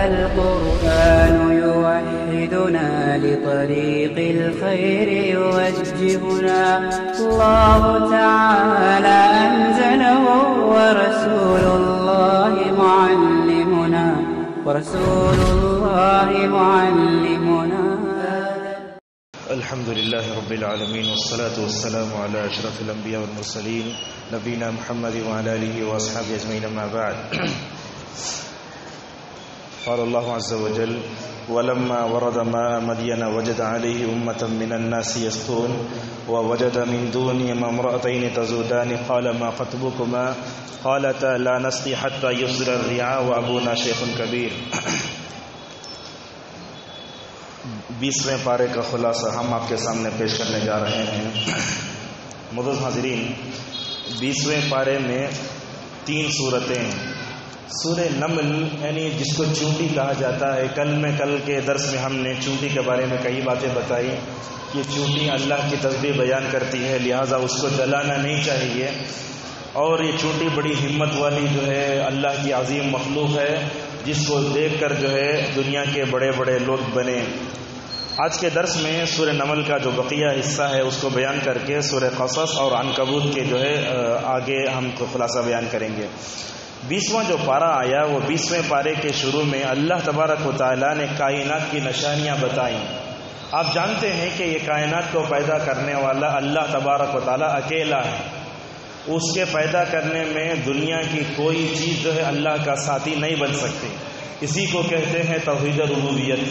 هذا القرآن يوحدنا لطريق الخير يوجهنا الله تعالى أنزله ورسول الله معلمنا الحمد لله رب العالمين والصلاة والسلام على أشرف الأنبياء والمرسلين نبينا محمد وعلى آله وأصحابه أجمعين أما بعد. قال الله عز وجل: ولما ورد ماء مدين وجد عليه أمة من الناس يسقون ووجد من دونهما امرأتين تذودان قال ما خطبكما قالتا لا نسقي حتى يصدر الرعاء وأبونا شيخ كبير. 20ویں پارے کا خلاصہ ہم آپ کے سامنے پیش کرنے جا رہے ہیں. معزز حاضرین، 20ویں پارے میں 3 صورتیں. سورہ نمل یعنی جس کو چونٹی کہا جاتا ہے، کل کے درس میں ہم نے چونٹی کے بارے میں کئی باتیں بتائی. یہ چونٹی اللہ کی تسبیح بیان کرتی ہے، لہٰذا اس کو جلانا نہیں چاہیے. اور یہ چونٹی بڑی ہمت والی جو ہے اللہ کی عظیم مخلوق ہے، جس کو دیکھ کر جو ہے دنیا کے بڑے بڑے لوگ بنے. آج کے درس میں سورہ نمل کا جو بقیہ حصہ ہے اس کو بیان کر کے سورہ قصص اور عنکبوت کے جو ہے آگے ہم کو خلاصہ بیان کریں گے. 20واں جو پارہ آیا وہ 20ویں پارے کے شروع میں اللہ تبارک و تعالیٰ نے کائنات کی نشانیاں بتائیں. آپ جانتے ہیں کہ یہ کائنات کو پیدا کرنے والا اللہ تبارک و تعالیٰ اکیلا ہے. اس کے پیدا کرنے میں دنیا کی کوئی چیز جو ہے اللہ کا ساتھی نہیں بن سکتی. اسی کو کہتے ہیں توحید ربوبیت.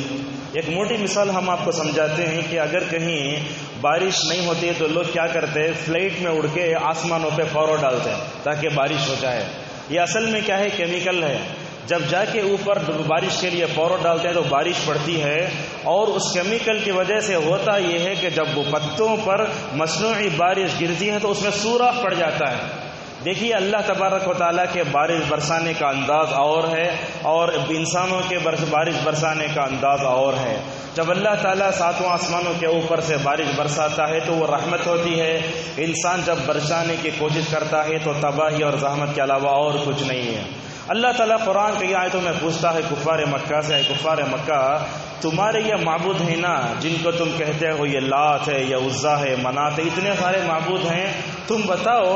ایک موٹی مثال ہم آپ کو سمجھاتے ہیں کہ اگر کہیں بارش نہیں ہوتی ہے تو لوگ کیا کرتے ہیں، فلائٹ میں اڑ کے آسمانوں پہ فورو ڈالتے ہیں تاکہ بارش ہو جائے. یہ اصل میں کیا ہے، کیمیکل ہے. جب جا کے اوپر بارش کے لیے فورو ڈالتے ہیں تو بارش پڑتی ہے. اور اس کیمیکل کی وجہ سے ہوتا یہ ہے کہ جب وہ پتوں پر مصنوعی بارش گرتی ہے تو اس میں سوراخ پڑ جاتا ہے. دیکھیے اللہ تبارک و تعالیٰ کے بارش برسانے کا انداز اور ہے، اور انسانوں کے بارش برسانے کا انداز اور ہے. جب اللہ تعالیٰ 7 آسمانوں کے اوپر سے بارش برساتا ہے تو وہ رحمت ہوتی ہے. انسان جب برسانے کی کوشش کرتا ہے تو تباہی اور زحمت کے علاوہ اور کچھ نہیں ہے. اللہ تعالیٰ قرآن کی آیتوں میں پوچھتا ہے کفار مکہ سے: کفار مکہ، تمہارے یہ معبود ہیں نا جن کو تم کہتے ہو یہ لات ہے، یہ عزا ہے، منات ہے، اتنے سارے معبود ہیں، تم بتاؤ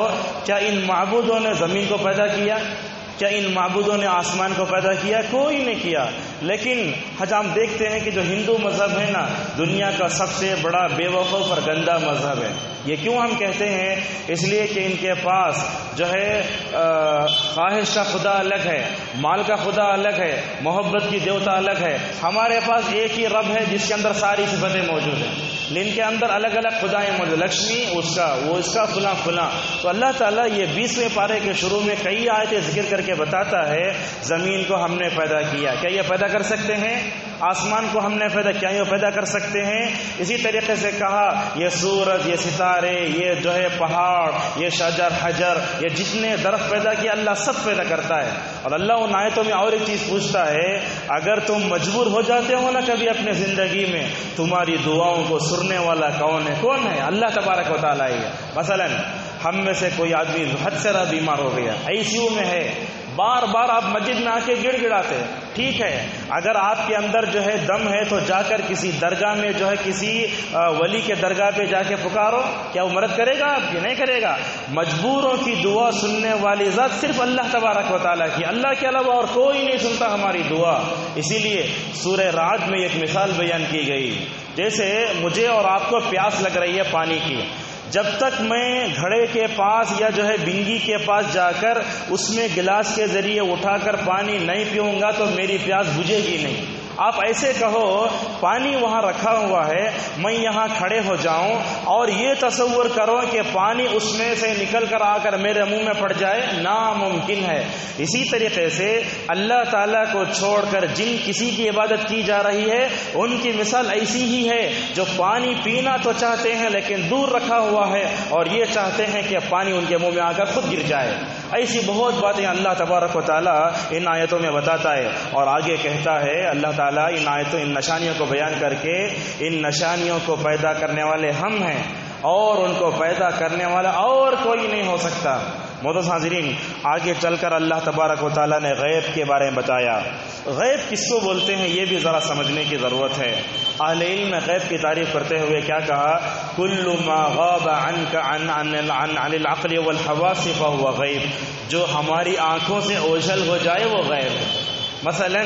کیا ان معبودوں نے زمین کو پیدا کیا؟ کیا ان معبودوں نے آسمان کو پیدا کیا؟ کوئی نہیں کیا. لیکن ہم دیکھتے ہیں کہ جو ہندو مذہب ہے نا، دنیا کا سب سے بڑا بے وقوف اور گندا مذہب ہے. یہ کیوں ہم کہتے ہیں؟ اس لیے کہ ان کے پاس جو ہے خواہش کا خدا الگ ہے، مال کا خدا الگ ہے، محبت کی دیوتا الگ ہے. ہمارے پاس ایک ہی رب ہے جس کے اندر ساری صفتیں موجود ہیں، لیکن کے اندر الگ الگ خدائیں موجود، لکشمی اس کا، وہ اس کا، فلاں فلاں. تو اللہ تعالیٰ یہ 20ویں پارے کے شروع میں کئی آیتیں ذکر کر کے بتاتا ہے زمین کو ہم نے پیدا کیا. کیا یہ پیدا کر سکتے ہیں؟ آسمان کو ہم نے کیا یہ پیدا کر سکتے ہیں؟ اسی طریقے سے کہا یہ سورج، یہ ستارے، یہ جو ہے پہاڑ، یہ شجر حجر، یہ جتنے درخت پیدا کیا اللہ سب پیدا کرتا ہے. اور اللہ ان آیتوں میں اور ایک چیز پوچھتا ہے، اگر تم مجبور ہو جاتے ہو نا کبھی اپنے زندگی میں، تمہاری دعاؤں کو سننے والا کون ہے؟ کون ہے؟ اللہ تبارک و تعالیٰ ہے. مثلا ہم میں سے کوئی آدمی حد سے زیادہ بیمار ہو گیا، ICU میں ہے، بار بار آپ مسجد میں آ کے گڑ گڑاتے، ٹھیک ہے، اگر آپ کے اندر جو ہے دم ہے تو جا کر کسی درگاہ میں جو ہے کسی ولی کے درگاہ پہ جا کے پکارو، کیا وہ مدد کرے گا آپ کی؟ نہیں کرے گا. مجبوروں کی دعا سننے والی ذات صرف اللہ تبارک و تعالیٰ کی، اللہ کے علاوہ اور کوئی نہیں سنتا ہماری دعا. اسی لیے سورہ رعد میں ایک مثال بیان کی گئی، جیسے مجھے اور آپ کو پیاس لگ رہی ہے پانی کی، جب تک میں گھڑے کے پاس یا جو ہے بنگی کے پاس جا کر اس میں گلاس کے ذریعے اٹھا کر پانی نہیں پیوں گا تو میری پیاس بجھے گی نہیں. آپ ایسے کہو پانی وہاں رکھا ہوا ہے، میں یہاں کھڑے ہو جاؤں اور یہ تصور کرو کہ پانی اس میں سے نکل کر آ کر میرے منہ میں پڑ جائے، ناممکن ہے۔ اسی طریقے سے اللہ تعالیٰ کو چھوڑ کر جن کسی کی عبادت کی جا رہی ہے ان کی مثال ایسی ہی ہے جو پانی پینا تو چاہتے ہیں لیکن دور رکھا ہوا ہے اور یہ چاہتے ہیں کہ پانی ان کے منہ میں آ کر خود گر جائے۔ ایسی بہت باتیں اللہ تبارک و تعالیٰ ان آیتوں میں بتاتا ہے اور آگے کہتا ہے اللہ تعالیٰ ان آیتوں ان نشانیوں کو بیان کر کے ان نشانیوں کو پیدا کرنے والے ہم ہیں اور ان کو پیدا کرنے والا اور کوئی نہیں ہو سکتا۔ معزز حاضرین، آگے چل کر اللہ تبارک و تعالیٰ نے غیب کے بارے میں بتایا غیب کس کو بولتے ہیں یہ بھی ذرا سمجھنے کی ضرورت ہے۔ اہل علم نے غیب کی تعریف کرتے ہوئے کیا کہا؟ کل ما غاب عنک عن العقل والحواس فهو غیب، جو ہماری آنکھوں سے اوجھل ہو جائے وہ غیب ہے۔ مثلا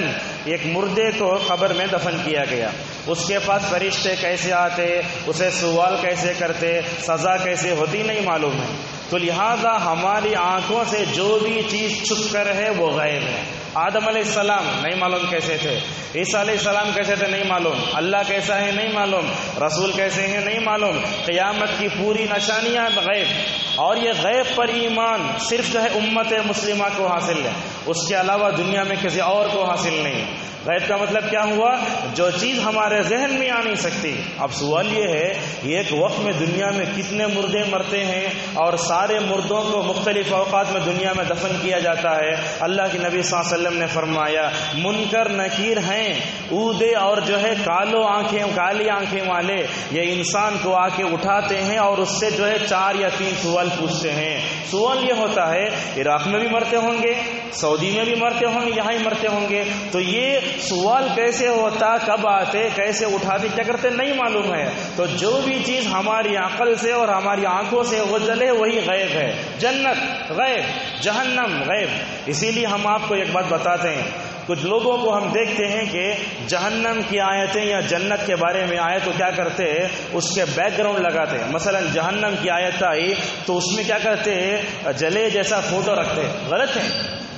ایک مردے کو قبر میں دفن کیا گیا، اس کے پاس فرشتے کیسے آتے، اسے سوال کیسے کرتے، سزا کیسے ہوتی نہیں معلوم ہے، تو لہذا ہماری آنکھوں سے جو بھی چیز چھپ کر ہے وہ غیب ہے۔ آدم علیہ السلام نہیں معلوم کیسے تھے، عیسیٰ علیہ السلام کیسے تھے نہیں معلوم، اللہ کیسا ہے نہیں معلوم، رسول کیسے ہیں نہیں معلوم، قیامت کی پوری نشانیاں غیب۔ اور یہ غیب پر ایمان صرف جو ہے امت مسلمہ کو حاصل ہے، اس کے علاوہ دنیا میں کسی اور کو حاصل نہیں۔ غیب کا مطلب کیا ہوا؟ جو چیز ہمارے ذہن میں آ نہیں سکتی۔ اب سوال یہ ہے، ایک وقت میں دنیا میں کتنے مردے مرتے ہیں اور سارے مردوں کو مختلف اوقات میں دنیا میں دفن کیا جاتا ہے۔ اللہ کے نبی صلی اللہ علیہ وسلم نے فرمایا منکر نکیر ہیں، اودے اور جو ہے کالی آنکھیں والے، یہ انسان کو آ کے اٹھاتے ہیں اور اس سے جو ہے 4 یا 3 سوال پوچھتے ہیں۔ سوال یہ ہوتا ہے عراق میں بھی مرتے ہوں گے، سعودی میں بھی مرتے ہوں گے، یہاں ہی مرتے ہوں گے، تو یہ سوال کیسے ہوتا، کب آتے، کیسے اٹھاتے، کیا کرتے نہیں معلوم ہے۔ تو جو بھی چیز ہماری عقل سے اور ہماری آنکھوں سے اوجھل ہے وہی غیب ہے۔ جنت غیب، جہنم غیب۔ اسی لیے ہم آپ کو ایک بات بتاتے ہیں، کچھ لوگوں کو ہم دیکھتے ہیں کہ جہنم کی آیتیں یا جنت کے بارے میں آئے تو کیا کرتے ہیں، اس کے بیک گراؤنڈ لگاتے ہیں۔ مثلا جہنم کی آیت آئی تو اس میں کیا کرتے ہیں، جلے جیسا فوٹو رکھتے ہیں۔ غلط ہے۔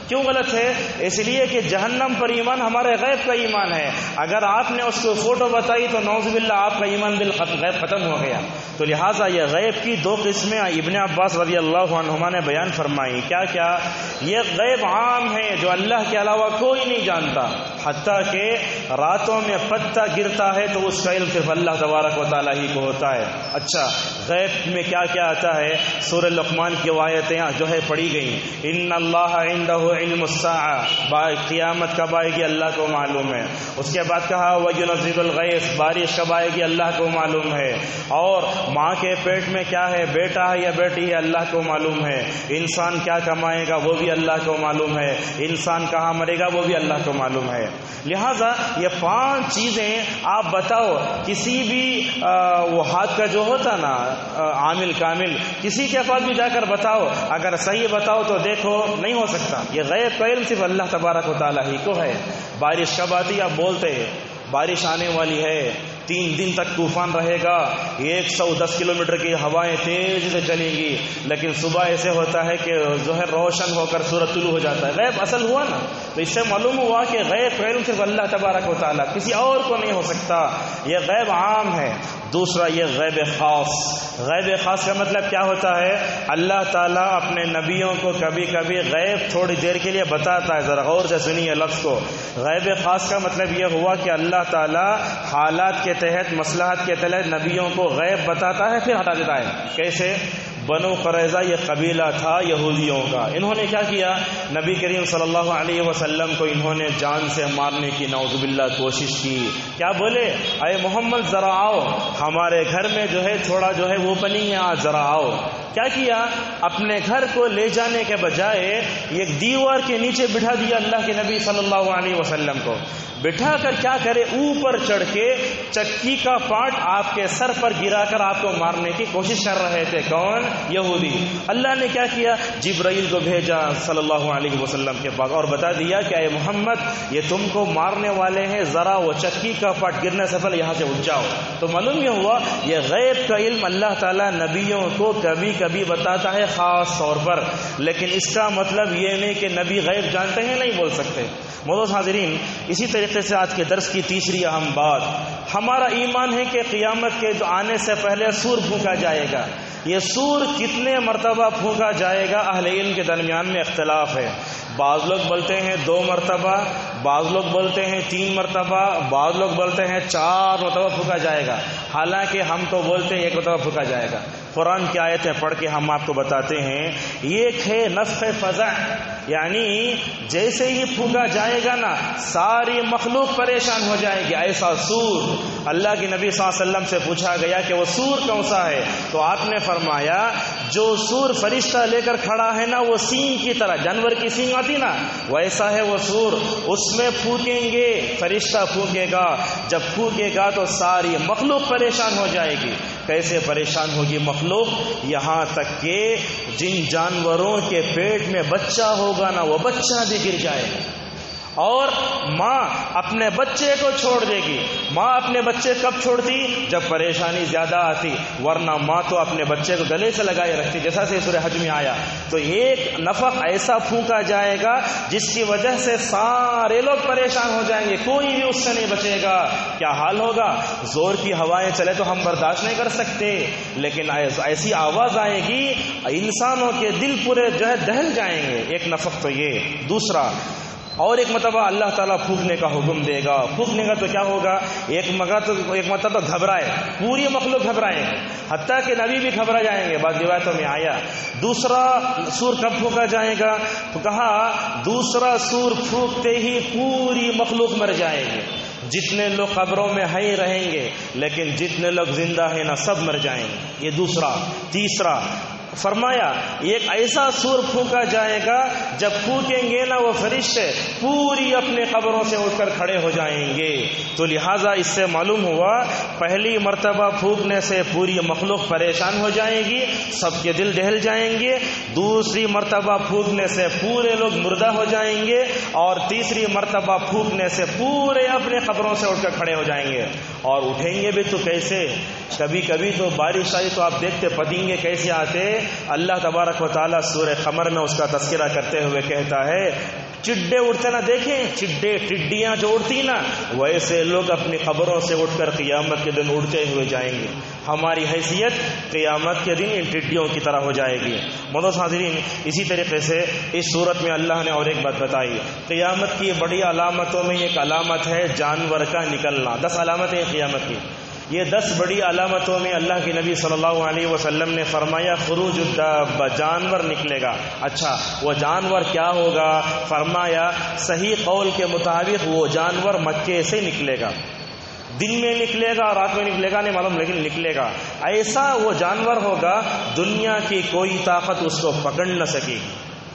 کیوں غلط ہے؟ اس لیے کہ جہنم پر ایمان ہمارے غیب کا ایمان ہے۔ اگر آپ نے اس کو فوٹو بتائی تو نعوذ باللہ آپ کا ایمان غیب ختم ہو گیا۔ تو لہٰذا یہ غیب کی 2 قسمیں ابن عباس رضی اللہ عنہما نے بیان فرمائی۔ کیا کیا؟ یہ غیب عام ہے جو اللہ کے علاوہ کوئی نہیں جانتا، حتیٰ کہ راتوں میں پتہ گرتا ہے تو اس کا علم صرف اللہ تبارک و تعالیٰ ہی کو ہوتا ہے۔ اچھا، غیب میں کیا کیا آتا ہے؟ سورہ لقمان کی آیتیں جو ہے پڑھی گئی، ان اللہ عندہ علم الساعہ، قیامت کب آئے گی اللہ کو معلوم ہے۔ اس کے بعد کہا وَيُنَزِّلُ الْغَيْثَ، بارش کب آئے گی اللہ کو معلوم ہے۔ اور ماں کے پیٹ میں کیا ہے، بیٹا ہے یا بیٹی ہے اللہ کو معلوم ہے۔ انسان کیا کمائے گا وہ بھی اللہ کو معلوم ہے۔ انسان کہاں مرے گا وہ بھی اللہ کو معلوم ہے۔ لہٰذا یہ 5 چیزیں آپ بتاؤ، کسی بھی وہ ہاتھ کا جو ہوتا نا عامل کامل، کسی کے پاس بھی جا کر بتاؤ، اگر صحیح بتاؤ تو دیکھو نہیں ہو سکتا۔ یہ غیب کا علم صرف اللہ تبارک و تعالیٰ ہی کو ہے۔ بارش کب آتی آپ بولتے ہیں، بارش آنے والی ہے، 3 دن تک طوفان رہے گا، 110 کلومیٹر کی ہوائیں تیزی سے چلیں گی، لیکن صبح ایسے ہوتا ہے کہ جو ہے روشن ہو کر سورج طلوع ہو جاتا ہے۔ غیب اصل ہوا نا، تو اس سے معلوم ہوا کہ غیب علم صرف اللہ تبارک و تعالیٰ، کسی اور کو نہیں ہو سکتا۔ یہ غیب عام ہے۔ دوسرا یہ غیب خاص۔ غیب خاص کا مطلب کیا ہوتا ہے؟ اللہ تعالیٰ اپنے نبیوں کو کبھی کبھی غیب تھوڑی دیر کے لیے بتاتا ہے۔ ذرا غور سے سنیے لفظ کو۔ غیب خاص کا مطلب یہ ہوا کہ اللہ تعالیٰ حالات کے تحت، مصلحت کے تحت نبیوں کو غیب بتاتا ہے پھر ہٹا دیتا ہے۔ کیسے؟ بنو قریظہ یہ قبیلہ تھا یہودیوں کا، انہوں نے کیا کیا، نبی کریم صلی اللہ علیہ وسلم کو انہوں نے جان سے مارنے کی نعوذ باللہ کوشش کی۔ کیا بولے، اے محمد ذرا آؤ، ہمارے گھر میں جو ہے تھوڑا جو ہے وہ بنی ہے، آج ذرا آؤ۔ کیا کیا، اپنے گھر کو لے جانے کے بجائے ایک دیوار کے نیچے بٹھا دیا اللہ کے نبی صلی اللہ علیہ وسلم کو۔ بٹھا کر کیا کرے، اوپر چڑھ کے چکی کا پارٹ آپ کے سر پر گرا کر آپ کو مارنے کی کوشش کر رہے تھے۔ کون؟ یہودی۔ اللہ نے کیا کیا، جبرائیل کو بھیجا صلی اللہ علیہ وسلم کے پاس اور بتا دیا کہ اے محمد یہ تم کو مارنے والے ہیں، ذرا وہ چکی کا پارٹ گرنے سے پہلے یہاں سے اٹھ جاؤ۔ تو معلوم یہ ہوا یہ غیب کا علم اللہ تعالیٰ نبیوں کو کبھی کبھی بتاتا ہے خاص طور پر، لیکن اس کا مطلب یہ نہیں کہ نبی غیب جانتے ہیں، نہیں بول سکتے۔ معزز حاضرین، اسی طریقے سے آج کے درس کی تیسری اہم بات، ہمارا ایمان ہے کہ قیامت کے جو آنے سے پہلے سور پھونکا جائے گا۔ یہ سور کتنے مرتبہ پھونکا جائے گا اہل علم کے درمیان میں اختلاف ہے۔ بعض لوگ بولتے ہیں 2 مرتبہ، بعض لوگ بولتے ہیں 3 مرتبہ، بعض لوگ بولتے ہیں 4 مرتبہ پھونکا جائے گا، حالانکہ ہم تو بولتے ہیں 1 مرتبہ پھونکا جائے گا۔ قرآن کی آیتیں پڑھ کے ہم آپ کو بتاتے ہیں، ایک ہے نفخ فزع، یعنی جیسے ہی پھونکا جائے گا نا ساری مخلوق پریشان ہو جائے گی، ایسا سور۔ اللہ کے نبی صلی اللہ علیہ وسلم سے پوچھا گیا کہ وہ سور کون سا ہے، تو آپ نے فرمایا جو سور فرشتہ لے کر کھڑا ہے نا وہ سینگ کی طرح، جانور کی سینگ آتی نا ویسا ہے وہ سور، اس میں پھونکیں گے، فرشتہ پھونکے گا، جب پھونکے گا تو ساری مخلوق پریشان ہو جائے گی۔ کیسے پریشان ہوگی مخلوق؟ یہاں تک کہ جن جانوروں کے پیٹ میں بچہ ہوگا نا وہ بچہ بھی گر جائے گا، اور ماں اپنے بچے کو چھوڑ دے گی۔ ماں اپنے بچے کب چھوڑتی؟ جب پریشانی زیادہ آتی، ورنہ ماں تو اپنے بچے کو گلے سے لگائے رکھتی، جیسا سے سورہ حج میں آیا۔ تو ایک نفخ ایسا پھونکا جائے گا جس کی وجہ سے سارے لوگ پریشان ہو جائیں گے، کوئی بھی اس سے نہیں بچے گا۔ کیا حال ہوگا؟ زور کی ہوائیں چلے تو ہم برداشت نہیں کر سکتے، لیکن ایسی آواز آئے گی انسانوں کے دل پورے جو ہے دہل جائیں گے۔ ایک نفخ تو یہ۔ دوسرا اور ایک مرتبہ اللہ تعالیٰ پھونکنے کا حکم دے گا۔ پھونکنے کا تو کیا ہوگا؟ ایک مرتبہ گھبرائے، پوری مخلوق گھبرائے گی، حتیٰ کہ نبی بھی گھبرا جائیں گے، بعض روایتوں میں آیا۔ دوسرا سور کب پھونکا جائے گا؟ تو کہا دوسرا سور پھونکتے ہی پوری مخلوق مر جائے گی۔ جتنے لوگ قبروں میں ہی رہیں گے، لیکن جتنے لوگ زندہ ہیں نا سب مر جائیں گے۔ یہ دوسرا۔ تیسرا فرمایا ایک ایسا سور پھونکا جائے گا جب پھونکیں گے نا وہ فرشتے پوری اپنے قبروں سے اٹھ کر کھڑے ہو جائیں گے۔ تو لہٰذا اس سے معلوم ہوا پہلی مرتبہ پھونکنے سے پوری مخلوق پریشان ہو جائے گی، سب کے دل دہل جائیں گے۔ دوسری مرتبہ پھونکنے سے پورے لوگ مردہ ہو جائیں گے، اور تیسری مرتبہ پھونکنے سے پورے اپنے قبروں سے اٹھ کر کھڑے ہو جائیں گے۔ اور اٹھیں گے بھی تو کیسے؟ کبھی کبھی تو بارش آئی تو آپ دیکھتے پتنگے کیسے آتے۔ اللہ تبارک و تعالیٰ سورہ قمر میں اس کا تذکرہ کرتے ہوئے کہتا ہے چڈے اڑتے نا، دیکھیں چڈے ٹڈیاں جو اڑتی نا ویسے لوگ اپنی قبروں سے اٹھ کر قیامت کے دن اڑتے ہوئے جائیں گے۔ ہماری حیثیت قیامت کے دن ان ٹڈیوں کی طرح ہو جائے گی۔ معزز حاضرین، اسی طریقے سے اس صورت میں اللہ نے اور ایک بات بتائی، قیامت کی بڑی علامتوں میں ایک علامت ہے جانور کا نکلنا۔ 10 علامتیں قیامت کی۔ یہ 10 بڑی علامتوں میں اللہ کے نبی صلی اللہ علیہ وسلم نے فرمایا خروج الدابہ، جانور نکلے گا۔ اچھا وہ جانور کیا ہوگا؟ فرمایا صحیح قول کے مطابق وہ جانور مکے سے نکلے گا، دن میں نکلے گا، رات میں نکلے گا نہیں معلوم، لیکن نکلے گا۔ ایسا وہ جانور ہوگا دنیا کی کوئی طاقت اس کو پکڑ نہ سکے،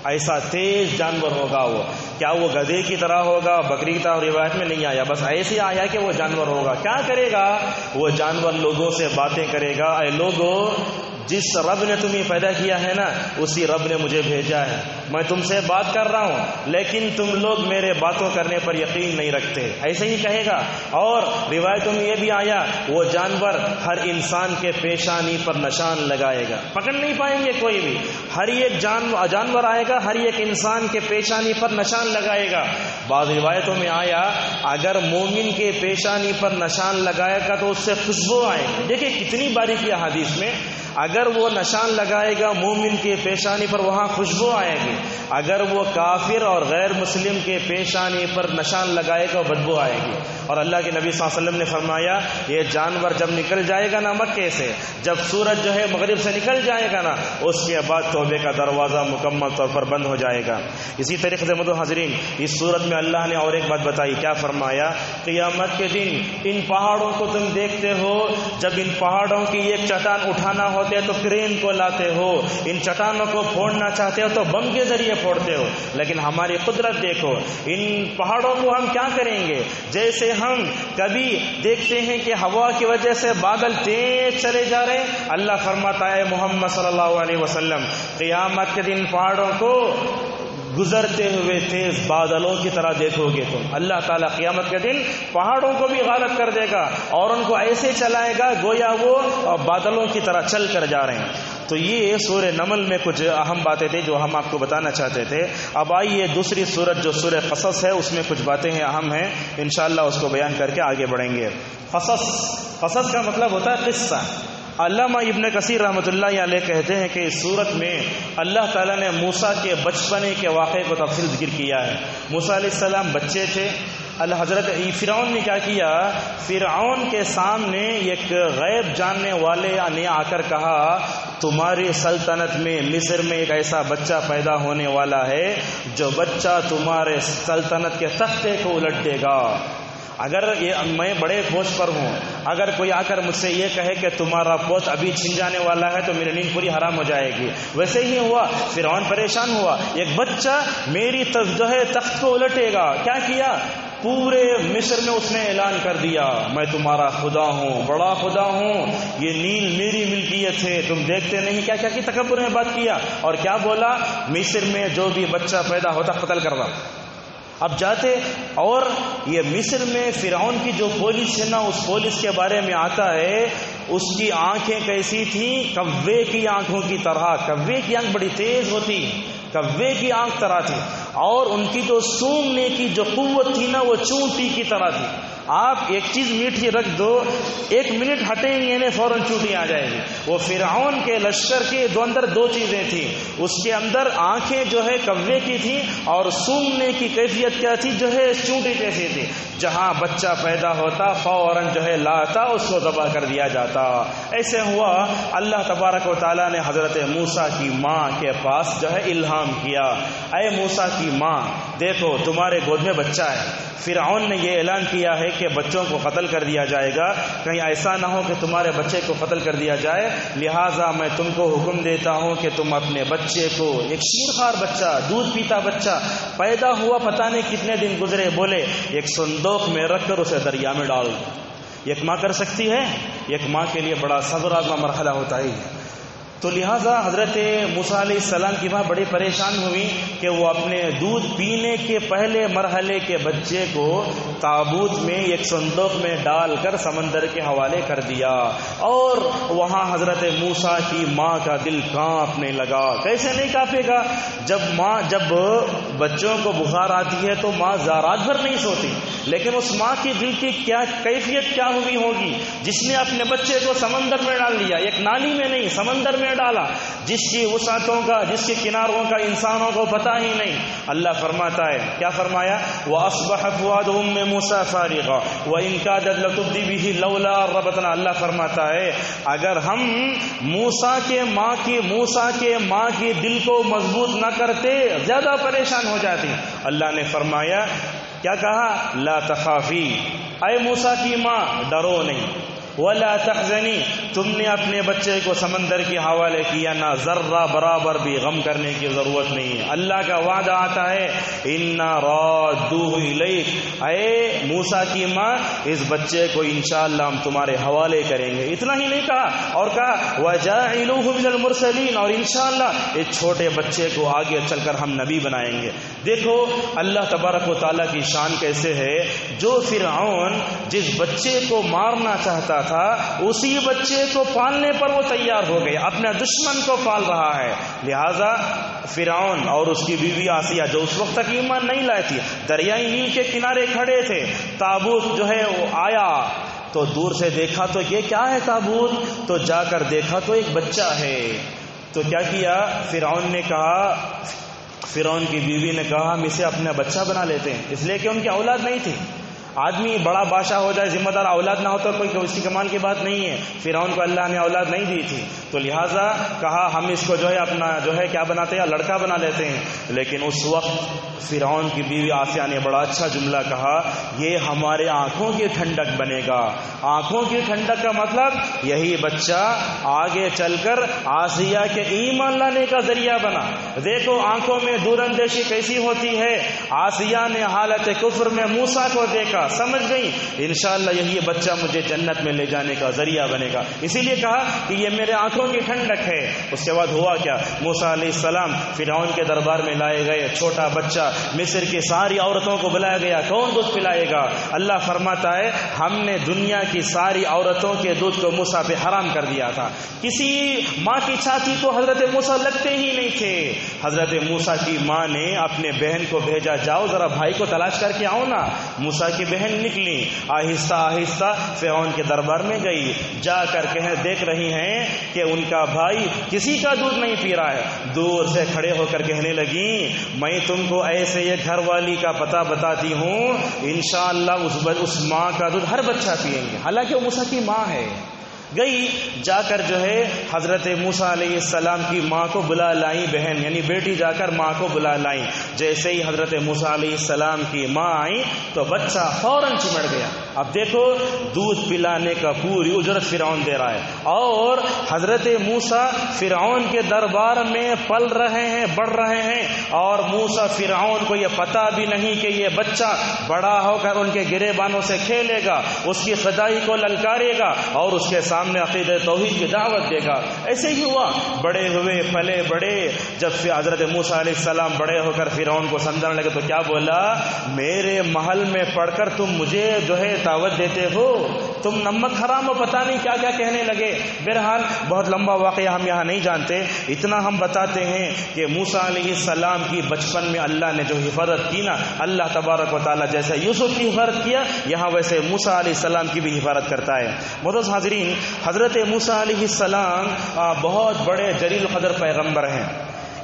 ایسا تیز جانور ہوگا وہ۔ کیا وہ گدھے کی طرح ہوگا؟ بکری کی طرح روایت میں نہیں آیا، بس ایسے آیا کہ وہ جانور ہوگا۔ کیا کرے گا وہ جانور؟ لوگوں سے باتیں کرے گا، اے لوگو جس رب نے تمہیں پیدا کیا ہے نا اسی رب نے مجھے بھیجا ہے، میں تم سے بات کر رہا ہوں لیکن تم لوگ میرے باتوں کرنے پر یقین نہیں رکھتے، ایسے ہی کہے گا۔ اور روایتوں میں یہ بھی آیا وہ جانور ہر انسان کے پیشانی پر نشان لگائے گا، پکڑ نہیں پائیں گے کوئی بھی۔ ہر ایک جانور آئے گا، ہر ایک انسان کے پیشانی پر نشان لگائے گا۔ بعض روایتوں میں آیا اگر مومن کے پیشانی پر نشان لگائے گا تو اس سے خوشبو آئے گی۔ دیکھیں کتنی باریکی حدیث میں، اگر وہ نشان لگائے گا مومن کے پیشانی پر وہاں خوشبو آئے گی، اگر وہ کافر اور غیر مسلم کے پیشانی پر نشان لگائے گا بدبو آئے گی۔ اور اللہ کے نبی صلی اللہ علیہ وسلم نے فرمایا یہ جانور جب نکل جائے گا نا مکے سے، جب سورج جو ہے مغرب سے نکل جائے گا نا اس کے بعد توبے کا دروازہ مکمل طور پر بند ہو جائے گا۔ اسی طریقے سے معزز حاضرین اس صورت میں اللہ نے اور ایک بات بتائی، کیا فرمایا؟ قیامت کے دن ان پہاڑوں کو تم دیکھتے ہو، جب ان پہاڑوں کی ایک چٹان اٹھانا ہوتے ہے تو کرین کو لاتے ہو، ان چٹانوں کو پھوڑنا چاہتے ہو تو بم کے ذریعے پھوڑتے ہو، لیکن ہماری قدرت دیکھو، ان پہاڑوں کو ہم کیا کریں گے؟ جیسے ہم کبھی دیکھتے ہیں کہ ہوا کی وجہ سے بادل تیز چلے جا رہے ہیں، اللہ فرماتا ہے محمد صلی اللہ علیہ وسلم قیامت کے دن پہاڑوں کو گزرتے ہوئے تیز بادلوں کی طرح دیکھو گے تم۔ اللہ تعالیٰ قیامت کے دن پہاڑوں کو بھی غارت کر دے گا اور ان کو ایسے چلائے گا گویا وہ بادلوں کی طرح چل کر جا رہے ہیں۔ تو یہ سورہ نمل میں کچھ اہم باتیں تھیں جو ہم آپ کو بتانا چاہتے تھے۔ اب آئیے دوسری سورت جو سورہ قصص ہے اس میں کچھ باتیں ہیں اہم ہیں، انشاءاللہ اس کو بیان کر کے آگے بڑھیں گے۔ قصص کا مطلب ہوتا ہے قصہ۔ علامہ ابن کثیر رحمۃ اللہ علیہ کہتے ہیں کہ اس صورت میں اللہ تعالیٰ نے موسیٰ کے بچپنے کے واقعے کو تفصیل ذکر کیا ہے۔ موسیٰ علیہ السلام بچے تھے، حضرت فرعون نے کیا کیا؟ فرعون کے سامنے ایک غیب جاننے والے نے آ کر کہا تمہاری سلطنت میں مصر میں ایک ایسا بچہ پیدا ہونے والا ہے جو بچہ تمہارے سلطنت کے تختے کو الٹ دے گا۔ اگر میں بڑے پوسٹ پر ہوں، اگر کوئی آ کر مجھ سے یہ کہے کہ تمہارا پوسٹ ابھی چھن جانے والا ہے تو میری نیند پوری حرام ہو جائے گی۔ ویسے ہی ہوا، فرعون پریشان ہوا، ایک بچہ میری جو ہے تخت کو الٹے گا۔ کیا کیا؟ پورے مصر میں اس نے اعلان کر دیا میں تمہارا خدا ہوں، بڑا خدا ہوں، یہ نیل میری ملکیت ہے، تم دیکھتے نہیں۔ کیا کیا کی تکبر میں بات کیا، اور کیا بولا؟ مصر میں جو بھی بچہ پیدا ہوتا قتل کرنا۔ اب جاتے، اور یہ مصر میں فرعون کی جو پولیس ہے نا، اس پولیس کے بارے میں آتا ہے اس کی آنکھیں کیسی تھیں؟ کوے کی آنکھوں کی طرح۔ کوے کی آنکھ بڑی تیز ہوتی، کوے کی آنکھ طرح تھی، اور ان کی جو سونگنے کی جو قوت تھی نا، وہ چونٹی کی طرح تھی۔ آپ ایک چیز میٹھی رکھ دو، 1 منٹ ہٹیں گے نہیں فوراً چونٹی آ جائے گی۔ وہ فرعون کے لشکر کے اندر 2 چیزیں تھیں، اس کے اندر آنکھیں جو ہے کوے کی تھی، اور سونگنے کی کیفیت کیا تھی؟ جو ہے چونٹی جیسی تھی۔ جہاں بچہ پیدا ہوتا فوراً جو ہے لاتا اس کو ذبح کر دیا جاتا۔ ایسے ہوا، اللہ تبارک و تعالیٰ نے حضرت موسیٰ کی ماں کے پاس جو ہے الہام کیا، اے موسیٰ کی ماں دیکھو تمہارے گود میں بچہ ہے، فرعون نے یہ اعلان کیا ہے کہ بچوں کو قتل کر دیا جائے گا، کہیں ایسا نہ ہو کہ تمہارے بچے کو قتل کر دیا جائے، لہٰذا میں تم کو حکم دیتا ہوں کہ تم اپنے بچے کو، ایک شیرخوار بچہ، دودھ پیتا بچہ پیدا ہوا، پتہ نہیں کتنے دن گزرے، بولے ایک صندوق میں رکھ کر اسے دریا میں ڈال دو۔ ایک ماں کر سکتی ہے؟ ایک ماں کے لیے بڑا صبر آزما مرحلہ ہوتا ہی ہے۔ تو لہٰذا حضرت موسیٰ علیہ السلام کی ماں بڑی پریشان ہوئی کہ وہ اپنے دودھ پینے کے پہلے مرحلے کے بچے کو تابوت میں ایک صندوق میں ڈال کر سمندر کے حوالے کر دیا، اور وہاں حضرت موسیٰ کی ماں کا دل کانپنے لگا۔ کیسے نہیں کانپے گا؟ جب بچوں کو بخار آتی ہے تو ماں رات بھر نہیں سوتی، لیکن اس ماں کی دل کی کیا کیفیت کیا ہوئی ہوگی جس نے اپنے بچے کو سمندر میں ڈال دیا، ایک نالی میں نہیں سمندر میں ڈالا، جس کی وسعتوں کا، جس کے کناروں کا انسانوں کو پتہ ہی نہیں۔ اللہ فرماتا ہے، کیا فرمایا؟ وَأَصْبَحَ فُؤَادُ أُمِّ مُوسَىٰ فَارِغًا وَإِنْ كَادَتْ لَتُبْدِي بِهِ لَوْلَا أَن رَّبَطْنَا۔ اللہ فرماتا ہے اگر ہم موسیٰ کے ماں کی دل کو مضبوط نہ کرتے زیادہ پریشان ہو جاتی۔ اللہ نے فرمایا، کیا کہا؟ لا تخافی، اے موسیٰ کی ماں ڈرو نہیں، ولا تحزنی، تم نے اپنے بچے کو سمندر کے حوالے کیا، نہ ذرہ برابر بھی غم کرنے کی ضرورت نہیں ہے۔ اللہ کا وعدہ آتا ہے انا رادوہ الیک، اے موسیٰ کی ماں اس بچے کو انشاءاللہ ہم تمہارے حوالے کریں گے۔ اتنا ہی نہیں کہا، اور کہا وجاعلوہ من المرسلین، اور انشاءاللہ اس چھوٹے بچے کو آگے چل کر ہم نبی بنائیں گے۔ دیکھو اللہ تبارک و تعالیٰ کی شان کیسے ہے، جو فرعون جس بچے کو مارنا چاہتا تھا اسی بچے کو پالنے پر وہ تیار ہو گیا، اپنے دشمن کو پال رہا ہے۔ لہذا فرعون اور اس کی بیوی آسیہ جو اس وقت تک ایمان نہیں لائی تھی، دریائے نیل کے کنارے کھڑے تھے، تابوت جو ہے وہ آیا تو دور سے دیکھا تو یہ کیا ہے تابوت، تو جا کر دیکھا تو ایک بچہ ہے۔ تو کیا کیا؟ فرعون نے کہا، فرعون کی بیوی نے کہا ہم اسے اپنا بچہ بنا لیتے ہیں، اس لیے کہ ان کی اولاد نہیں تھی۔ آدمی بڑا بادشاہ ہو جائے، ذمہ دار اولاد نہ ہو تو کوئی اس کی کمال کی بات نہیں ہے۔ فرعون کو اللہ نے اولاد نہیں دی تھی، تو لہٰذا کہا ہم اس کو جو ہے اپنا جو ہے کیا بناتے ہیں، لڑکا بنا لیتے ہیں۔ لیکن اس وقت فرعون کی بیوی آسیہ نے بڑا اچھا جملہ کہا، یہ ہمارے آنکھوں کی ٹھنڈک بنے گا۔ آنکھوں کی ٹھنڈک کا مطلب یہی بچہ آگے چل کر آسیہ کے ایمان لانے کا ذریعہ بنا۔ دیکھو آنکھوں میں دور اندیشی کیسی ہوتی ہے۔ آسیہ نے حالت کفر میں موسیٰ کو دیکھا، سمجھ گئی انشاءاللہ یہی بچہ مجھے جنت میں لے جانے کا ذریعہ بنے گا، اسی لیے کہا کہ یہ میرے آنکھوں کی ٹھنڈک ہے۔ اس کے بعد ہوا کیا؟ موسیٰ علیہ السلام فرعون کے دربار میں لائے گئے، چھوٹا بچہ، مصر کی ساری عورتوں کو بلایا گیا، کون دودھ پلائے گا؟ اللہ فرماتا ہے ہم نے دنیا کی ساری عورتوں کے دودھ کو موسیٰ پہ حرام کر دیا تھا۔ کسی ماں کی چھاتی کو حضرت موسیٰ لگتے ہی نہیں تھے۔ حضرت موسیٰ کی ماں نے اپنے بہن کو بھیجا، جاؤ ذرا بھائی کو تلاش کر کے آؤ نا۔ موسیٰ کی بہن نکلی، آہستہ آہستہ فرعون کے دربار میں گئی، جا کر دیکھ رہی ہیں کہ ان کا بھائی کسی کا دودھ نہیں پی رہا ہے۔ دور سے کھڑے ہو کر کہنے لگی میں تم کو ایسے یہ گھر والی کا پتہ بتاتی ہوں، انشاءاللہ اس ماں کا دودھ ہر بچہ پئیں گے، حالانکہ وہ موسیٰ کی ماں ہے۔ گئی جا کر جو ہے حضرت موسیٰ علیہ السلام کی ماں کو بلا لائیں، بہن یعنی بیٹی جا کر ماں کو بلا لائیں۔ جیسے ہی حضرت موسیٰ علیہ السلام کی ماں آئی تو بچہ فوراً چمٹ گیا۔ اب دیکھو دودھ پلانے کا پوری اجرت فرعون دے رہا ہے، اور حضرت موسیٰ فرعون کے دربار میں پل رہے ہیں، بڑھ رہے ہیں، اور موسیٰ فرعون کو یہ پتہ بھی نہیں کہ یہ بچہ بڑا ہو کر ان کے گریبانوں سے کھیلے گا، اس کی خدائی کو للکارے گا اور اس کے سامنے عقیدہ توحید کی دعوت دے گا۔ ایسے ہی ہوا، بڑے ہوئے پلے بڑے، جب حضرت موسیٰ علیہ السلام بڑے ہو کر فرعون کو سمجھانے لگے تو کیا بولا، میرے محل میں پڑھ کر تم مجھے جو ہے دعوت دیتے ہو، تم نمک حرام ہو، پتہ نہیں کیا کیا کہنے لگے۔ بہرحال بہت لمبا واقعہ ہم یہاں نہیں جانتے، اتنا ہم بتاتے ہیں کہ موسیٰ علیہ السلام کی بچپن میں اللہ نے جو حفاظت کی نا، اللہ تبارک و تعالیٰ جیسے یوسف کی حفاظت کیا، یہاں ویسے موسیٰ علیہ السلام کی بھی حفاظت کرتا ہے۔ معزز حاضرین، حضرت موسیٰ علیہ السلام بہت بڑے جلیل القدر پیغمبر ہیں۔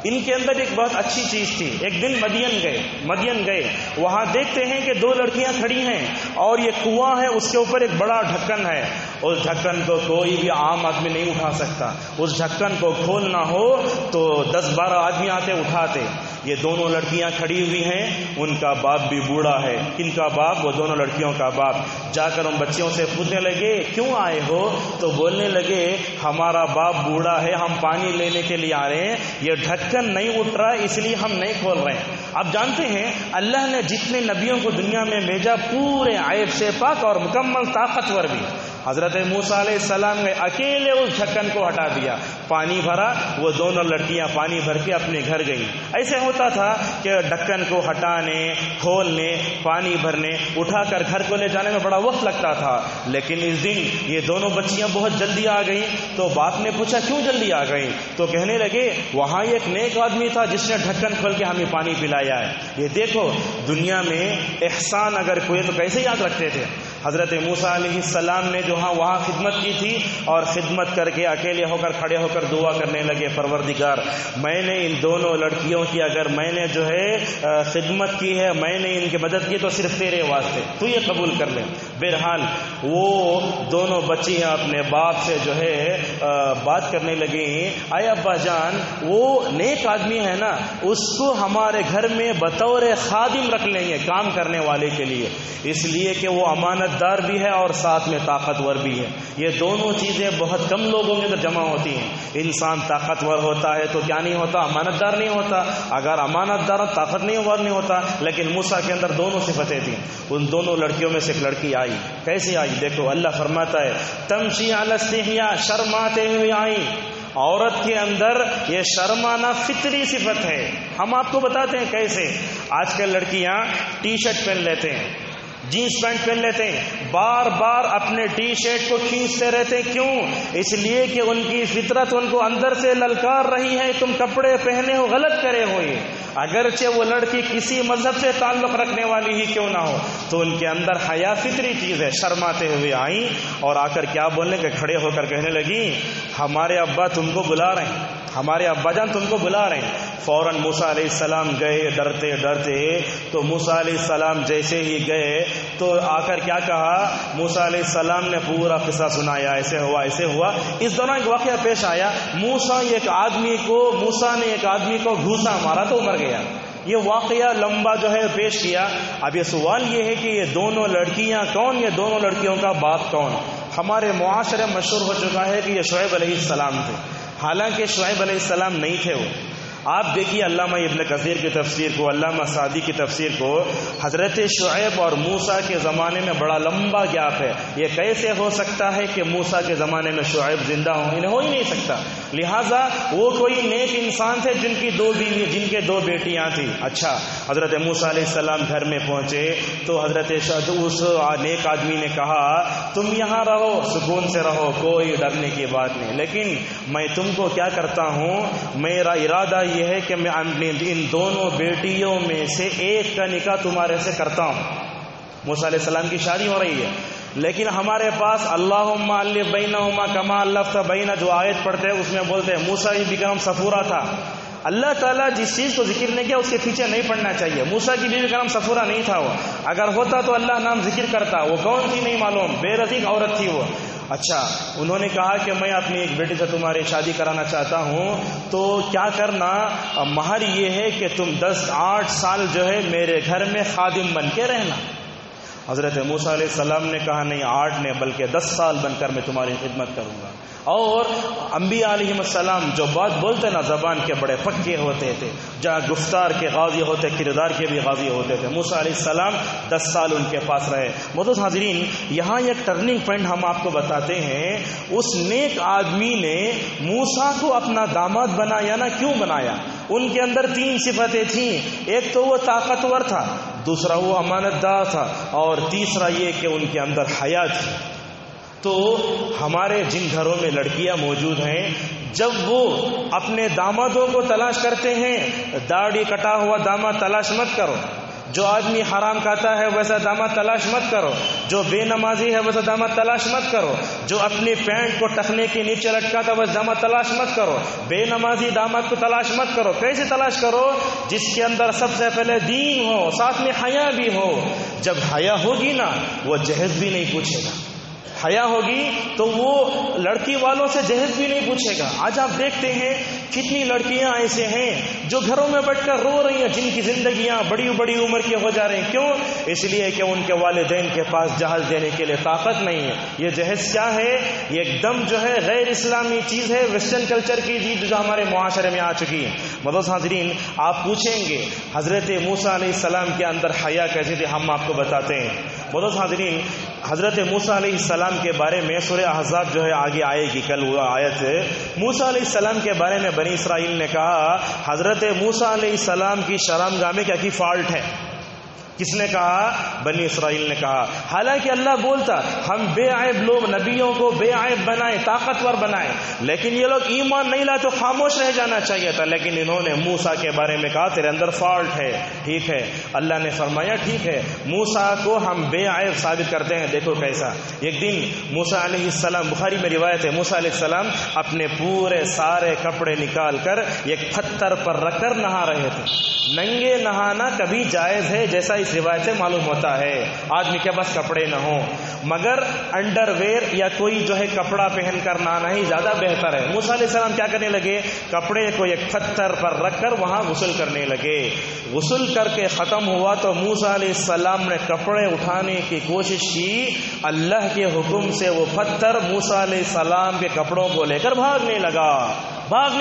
ان کے اندر ایک بہت اچھی چیز تھی۔ ایک دن مدین گئے، وہاں دیکھتے ہیں کہ 2 لڑکیاں کھڑی ہیں اور یہ کنواں ہے، اس کے اوپر ایک بڑا ڈھکن ہے، اس ڈھکن کو کوئی بھی عام آدمی نہیں اٹھا سکتا، اس ڈھکن کو کھولنا ہو تو 10-12 آدمی آتے اٹھاتے۔ یہ دونوں لڑکیاں کھڑی ہوئی ہیں، ان کا باپ بھی بوڑھا ہے۔ کن کا باپ؟ وہ دونوں لڑکیوں کا باپ۔ جا کر ان بچیوں سے پوچھنے لگے کیوں آئے ہو، تو بولنے لگے ہمارا باپ بوڑھا ہے، ہم پانی لینے کے لیے آ رہے ہیں، یہ ڈھکن نہیں اٹھ رہا اس لیے ہم نہیں کھول رہے ہیں۔ اب جانتے ہیں اللہ نے جتنے نبیوں کو دنیا میں بھیجا پورے عیب سے پاک اور مکمل طاقتور بھی، حضرت موسیٰ علیہ السلام نے اکیلے اس ڈھکن کو ہٹا دیا، پانی بھرا، وہ دونوں لڑکیاں پانی بھر کے اپنے گھر گئیں۔ ایسے ہوتا تھا کہ ڈھکن کو ہٹانے، کھولنے، پانی بھرنے، اٹھا کر گھر کو لے جانے میں بڑا وقت لگتا تھا، لیکن اس دن یہ دونوں بچیاں بہت جلدی آ گئیں۔ تو باپ نے پوچھا کیوں جلدی آ گئیں، تو کہنے لگے وہاں ایک نیک آدمی تھا جس نے ڈھکن کھول کے ہمیں پانی پلایا ہے۔ یہ دیکھو دنیا میں احسان اگر کوئی تو کیسے یاد رکھتے تھے۔ حضرت موسیٰ علیہ السلام نے جو وہاں خدمت کی تھی، اور خدمت کر کے اکیلے ہو کر کھڑے ہو کر دعا کرنے لگے، پروردگار میں نے ان دونوں لڑکیوں کی اگر میں نے جو ہے خدمت کی ہے، میں نے ان کی مدد کی تو صرف تیرے واسطے، تو یہ قبول کر لے۔ بہرحال وہ دونوں بچی اپنے باپ سے جو ہے بات کرنے لگی، اے ابا جان وہ نیک آدمی ہے نا، اس کو ہمارے گھر میں بطور خادم رکھ لیں گے، کام کرنے والے کے لیے، اس لیے کہ وہ امانت دار بھی ہے اور ساتھ میں طاقتور بھی ہے۔ یہ دونوں چیزیں بہت کم لوگوں کے اندر جمع ہوتی ہیں۔ انسان طاقتور ہوتا ہے تو کیا نہیں ہوتا، امانت دار نہیں ہوتا، اگر امانت دار طاقت نہیں ہوتا، لیکن موسیٰ کے اندر دونوں صفتیں تھیں۔ ان دونوں لڑکیوں میں سے ایک لڑکی آئی، کیسے آئی دیکھو، اللہ فرماتا ہے تمشی علی الاستحیاء، شرماتے ہوئے آئی۔ عورت کے اندر یہ شرمانا فطری صفت ہے۔ ہم آپ کو بتاتے ہیں کیسے۔ آج کل لڑکیاں ٹی شرٹ پہن لیتے ہیں، جینس پینٹ پہن لیتے ہیں، بار بار اپنے ٹی شرٹ کو کھینچتے رہتے ہیں، کیوں؟ اس لیے کہ ان کی فطرت ان کو اندر سے للکار رہی ہے، تم کپڑے پہنے ہو غلط کرے ہوئے، اگرچہ وہ لڑکی کسی مذہب سے تعلق رکھنے والی ہی کیوں نہ ہو، تو ان کے اندر حیا فطری چیز ہے۔ شرماتے ہوئے آئیں اور آ کر کیا بولنے کے کھڑے ہو کر کہنے لگی ہمارے ابا تم کو بلا رہے ہیں، ہمارے ابا جان تم کو بلا رہے ہیں۔ فوراً موسیٰ علیہ السلام گئے ڈرتے ڈرتے، تو موسیٰ علیہ السلام جیسے ہی گئے تو آ کر کیا کہا، موسیٰ علیہ السلام نے پورا قصہ سنایا، ایسے ہوا۔ اس دوران ایک واقعہ پیش آیا، موسیٰ نے ایک آدمی کو گھوسا مارا تو مر گیا۔ یہ واقعہ لمبا جو ہے پیش کیا۔ اب یہ سوال یہ ہے کہ یہ دونوں لڑکیاں کون، یہ دونوں لڑکیوں کا باپ کون؟ ہمارے معاشرے مشہور ہو چکا ہے کہ یہ شعیب علیہ السلام تھے، حالانکہ شعیب علیہ السلام نہیں تھے وہ۔ آپ دیکھیے علامہ ابن کثیر کی تفسیر کو، علامہ سعدی کی تفسیر کو، حضرت شعیب اور موسیٰ کے زمانے میں بڑا لمبا گیپ ہے۔ یہ کیسے ہو سکتا ہے کہ موسیٰ کے زمانے میں شعیب زندہ ہوں؟ انہیں ہو ہی نہیں سکتا۔ لہٰذا وہ کوئی نیک انسان تھے جن کی 2 بیوی، جن کے 2 بیٹیاں تھیں۔ اچھا، حضرت موسیٰ علیہ السلام گھر میں پہنچے تو حضرت اس نیک آدمی نے کہا تم یہاں رہو، سکون سے رہو، کوئی ڈرنے کی بات نہیں، لیکن میں تم کو کیا کرتا ہوں، میرا ارادہ یہ ہے کہ میں ان دونوں بیٹیوں میں سے ایک کا نکاح تمہارے سے کرتا ہوں۔ موسیٰ علیہ السلام کی شادی ہو رہی ہے، لیکن ہمارے پاس اللہم الف بینہما کما الفت بین جو آیت پڑھتے ہیں اس میں بولتے ہیں موسیٰ کی بیگم صفورہ تھا۔ اللہ تعالیٰ جس چیز کو ذکر نہیں کیا اس کے پیچھے نہیں پڑنا چاہیے۔ موسیٰ کی بیوی کا نام صفورہ نہیں تھا، وہ اگر ہوتا تو اللہ نام ذکر کرتا۔ وہ کون تھی نہیں معلوم، بے رقیق عورت تھی وہ۔ اچھا انہوں نے کہا کہ میں اپنی ایک بیٹی سے تمہاری شادی کرانا چاہتا ہوں، تو کیا کرنا، مہر یہ ہے کہ تم 8 سال جو ہے میرے گھر میں خادم بن کے رہنا۔ حضرت موسیٰ علیہ السلام نے کہا نہیں 8 نہیں بلکہ 10 سال بن کر میں تمہاری خدمت کروں گا۔ اور انبیاء علیہ السلام جو بات بولتے نا زبان کے بڑے پکے ہوتے تھے، جہاں گفتار کے غازی ہوتے کردار کے بھی غازی ہوتے تھے۔ موسیٰ علیہ السلام 10 سال ان کے پاس رہے۔ معزز حاضرین، یہاں ایک ٹرننگ پوائنٹ ہم آپ کو بتاتے ہیں، اس نیک آدمی نے موسیٰ کو اپنا داماد بنایا نا، کیوں بنایا؟ ان کے اندر 3 صفتیں تھیں، ایک تو وہ طاقتور تھا، دوسرا وہ امانت دار تھا، اور تیسرا یہ کہ ان کے اندر حیا تھی۔ تو ہمارے جن گھروں میں لڑکیاں موجود ہیں، جب وہ اپنے دامادوں کو تلاش کرتے ہیں، داڑھی کٹا ہوا داماد تلاش مت کرو، جو آدمی حرام کھاتا ہے ویسا داماد تلاش مت کرو، جو بے نمازی ہے ویسا داماد تلاش مت کرو، جو اپنی پینٹ کو ٹخنے کے نیچے لٹکاتا ویسا داماد تلاش مت کرو، بے نمازی داماد کو تلاش مت کرو۔ کیسے تلاش کرو؟ جس کے اندر سب سے پہلے دین ہو، ساتھ میں حیا بھی ہو۔ جب حیا ہوگی نا، وہ جہیز بھی نہیں پوچھے گا۔ حیا ہوگی تو وہ لڑکی والوں سے جہیز بھی نہیں پوچھے گا۔ آج آپ دیکھتے ہیں کتنی لڑکیاں ایسے ہیں جو گھروں میں بیٹھ کر رو رہی ہیں، جن کی زندگیاں بڑی بڑی عمر کی ہو جا رہی ہیں۔ کیوں؟ اس لیے کہ ان کے والدین کے پاس جہیز دینے کے لیے طاقت نہیں ہے۔ یہ جہیز کیا ہے؟ یہ ایک دم جو ہے غیر اسلامی چیز ہے، ویسٹرن کلچر کی چیز جو ہمارے معاشرے میں آ چکی ہے۔ معزز حاضرین، آپ پوچھیں گے حضرت موسیٰ علیہ السلام کے اندر حیا کیسی تھی، ہم آپ کو بتاتے ہیں۔ معزز حاضرین، حضرت موسیٰ علیہ السلام کے بارے میں سورہ احزاب جو ہے آگے آئے گی، کل وہ آیت ہے۔ موسیٰ علیہ السلام کے بارے میں بنی اسرائیل نے کہا حضرت موسیٰ علیہ السلام کی شرمگاہ میں کیا کی فالٹ ہے؟ کس نے کہا؟ بنی اسرائیل نے کہا۔ حالانکہ اللہ بولتا ہم بے عیب لوگ نبیوں کو بے عیب بنائے، طاقتور بنائے، لیکن یہ لوگ ایمان نہیں لائے تو خاموش رہ جانا چاہیے تھا، لیکن انہوں نے موسیٰ کے بارے میں کہا تیرے اندر فالٹ ہے۔ ٹھیک ہے، اللہ نے فرمایا ٹھیک ہے، موسیٰ کو ہم بے عیب ثابت کرتے ہیں۔ دیکھو کیسا، ایک دن موسیٰ علیہ السلام، بخاری میں روایت ہے، موسیٰ علیہ السلام اپنے پورے سارے کپڑے نکال کر ایک پتھر پر رکھ کر نہا رہے تھے۔ ننگے نہانا کبھی جائز ہے، جیسا اس روایت سے معلوم ہوتا ہے، آدمی کے پاس کپڑے نہ ہوں، مگر انڈر ویئر یا کوئی جو ہے کپڑا پہن کر نہانا ہی زیادہ بہتر ہے۔ موسیٰ علیہ السلام کیا کرنے لگے؟ کپڑے کو ایک پتھر پر رکھ کر وہاں غسل کرنے لگے۔ غسل کر کے ختم ہوا تو موسیٰ علیہ السلام نے کپڑے اٹھانے کی کوشش کی، اللہ کے حکم سے وہ پتھر موسیٰ علیہ السلام کے کپڑوں کو لے کر بھاگنے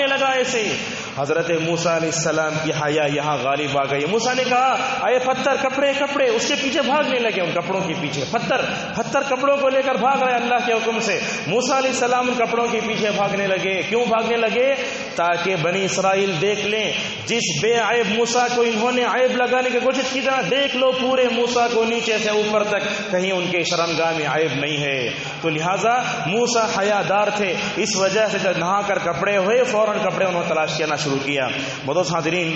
لگا ایسے ہی۔ حضرت موسیٰ علیہ السلام کی حیا یہاں غالب آ گئی۔ موسیٰ نے کہا اے پتھر، کپڑے، اس کے پیچھے بھاگنے لگے، ان کپڑوں کے پیچھے۔ پتھر کپڑوں کو لے کر بھاگ رہے اللہ کے حکم سے۔ موسیٰ علیہ السلام ان کپڑوں کے پیچھے بھاگنے لگے۔ کیوں بھاگنے لگے؟ تاکہ بنی اسرائیل دیکھ لیں جس بے عیب موسیٰ کو انہوں نے عیب لگانے کی کوشش کی تھا، دیکھ لو پورے موسیٰ کو نیچے سے اوپر تک کہیں ان کے شرمگاہ میں عیب نہیں ہے۔ تو لہٰذا موسیٰ حیا دار تھے، اس وجہ سے جب نہا کر کپڑے ہوئے فوراً کپڑے انہوں تلاش کرنا شروع کیا۔ معزز حاضرین،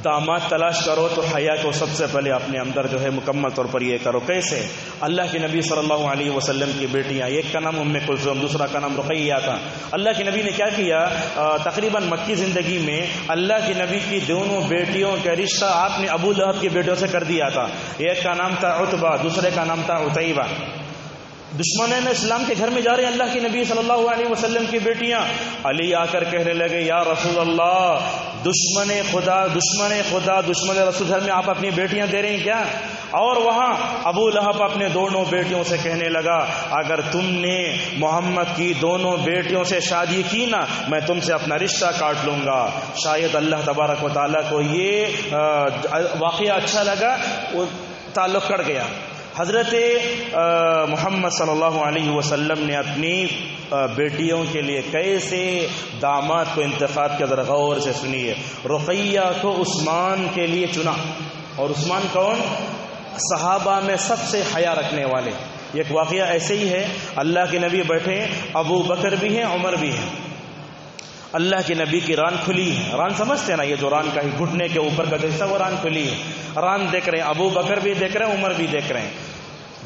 داماد تلاش کرو تو حیا کو سب سے پہلے اپنے اندر جو ہے مکمل طور پر یہ کرو۔ کیسے؟ اللہ کے نبی صلی اللہ علیہ وسلم کی بیٹیاں، ایک کا نام ام کلثوم، دوسرا کا نام رقیہ تھا۔ اللہ کے نبی نے کیا کیا؟ تقریباً مکی زندگی میں اللہ کے نبی کی دونوں بیٹیوں کا رشتہ آپ نے ابو لہب کی بیٹوں سے کر دیا تھا۔ ایک کا نام تھا عتبہ، دوسرے کا نام تھا عتیبہ۔ دشمنان اسلام کے گھر میں جا رہے ہیں اللہ کے نبی صلی اللہ علیہ وسلم کی بیٹیاں، علی آ کر کہنے لگے یا رسول اللہ، دشمن خدا دشمن رسول گھر میں آپ اپنی بیٹیاں دے رہے ہیں کیا؟ اور وہاں ابو لہب اپنے دونوں بیٹیوں سے کہنے لگا اگر تم نے محمد کی دونوں بیٹیوں سے شادی کی نا، میں تم سے اپنا رشتہ کاٹ لوں گا۔ شاید اللہ تبارک و تعالیٰ کو یہ واقعہ اچھا لگا، وہ تعلق کٹ گیا۔ حضرت محمد صلی اللہ علیہ وسلم نے اپنی بیٹیوں کے لیے کیسے داماد کو انتخاب کیا، ذرا غور سے سنیے۔ رقیہ کو عثمان کے لیے چنا، اور عثمان کون؟ صحابہ میں سب سے حیا رکھنے والے۔ ایک واقعہ ایسے ہی ہے، اللہ کے نبی بیٹھے، ابو بکر بھی ہیں، عمر بھی ہیں۔ اللہ کے نبی کی ران کھلی ہے، ران سمجھتے ہیں نا، یہ جو ران کا ہی گھٹنے کے اوپر کا جیسا، وہ ران کھلی ہے، ران دیکھ رہے ہیں، ابو بکر بھی دیکھ رہے ہیں، عمر بھی دیکھ رہے ہیں۔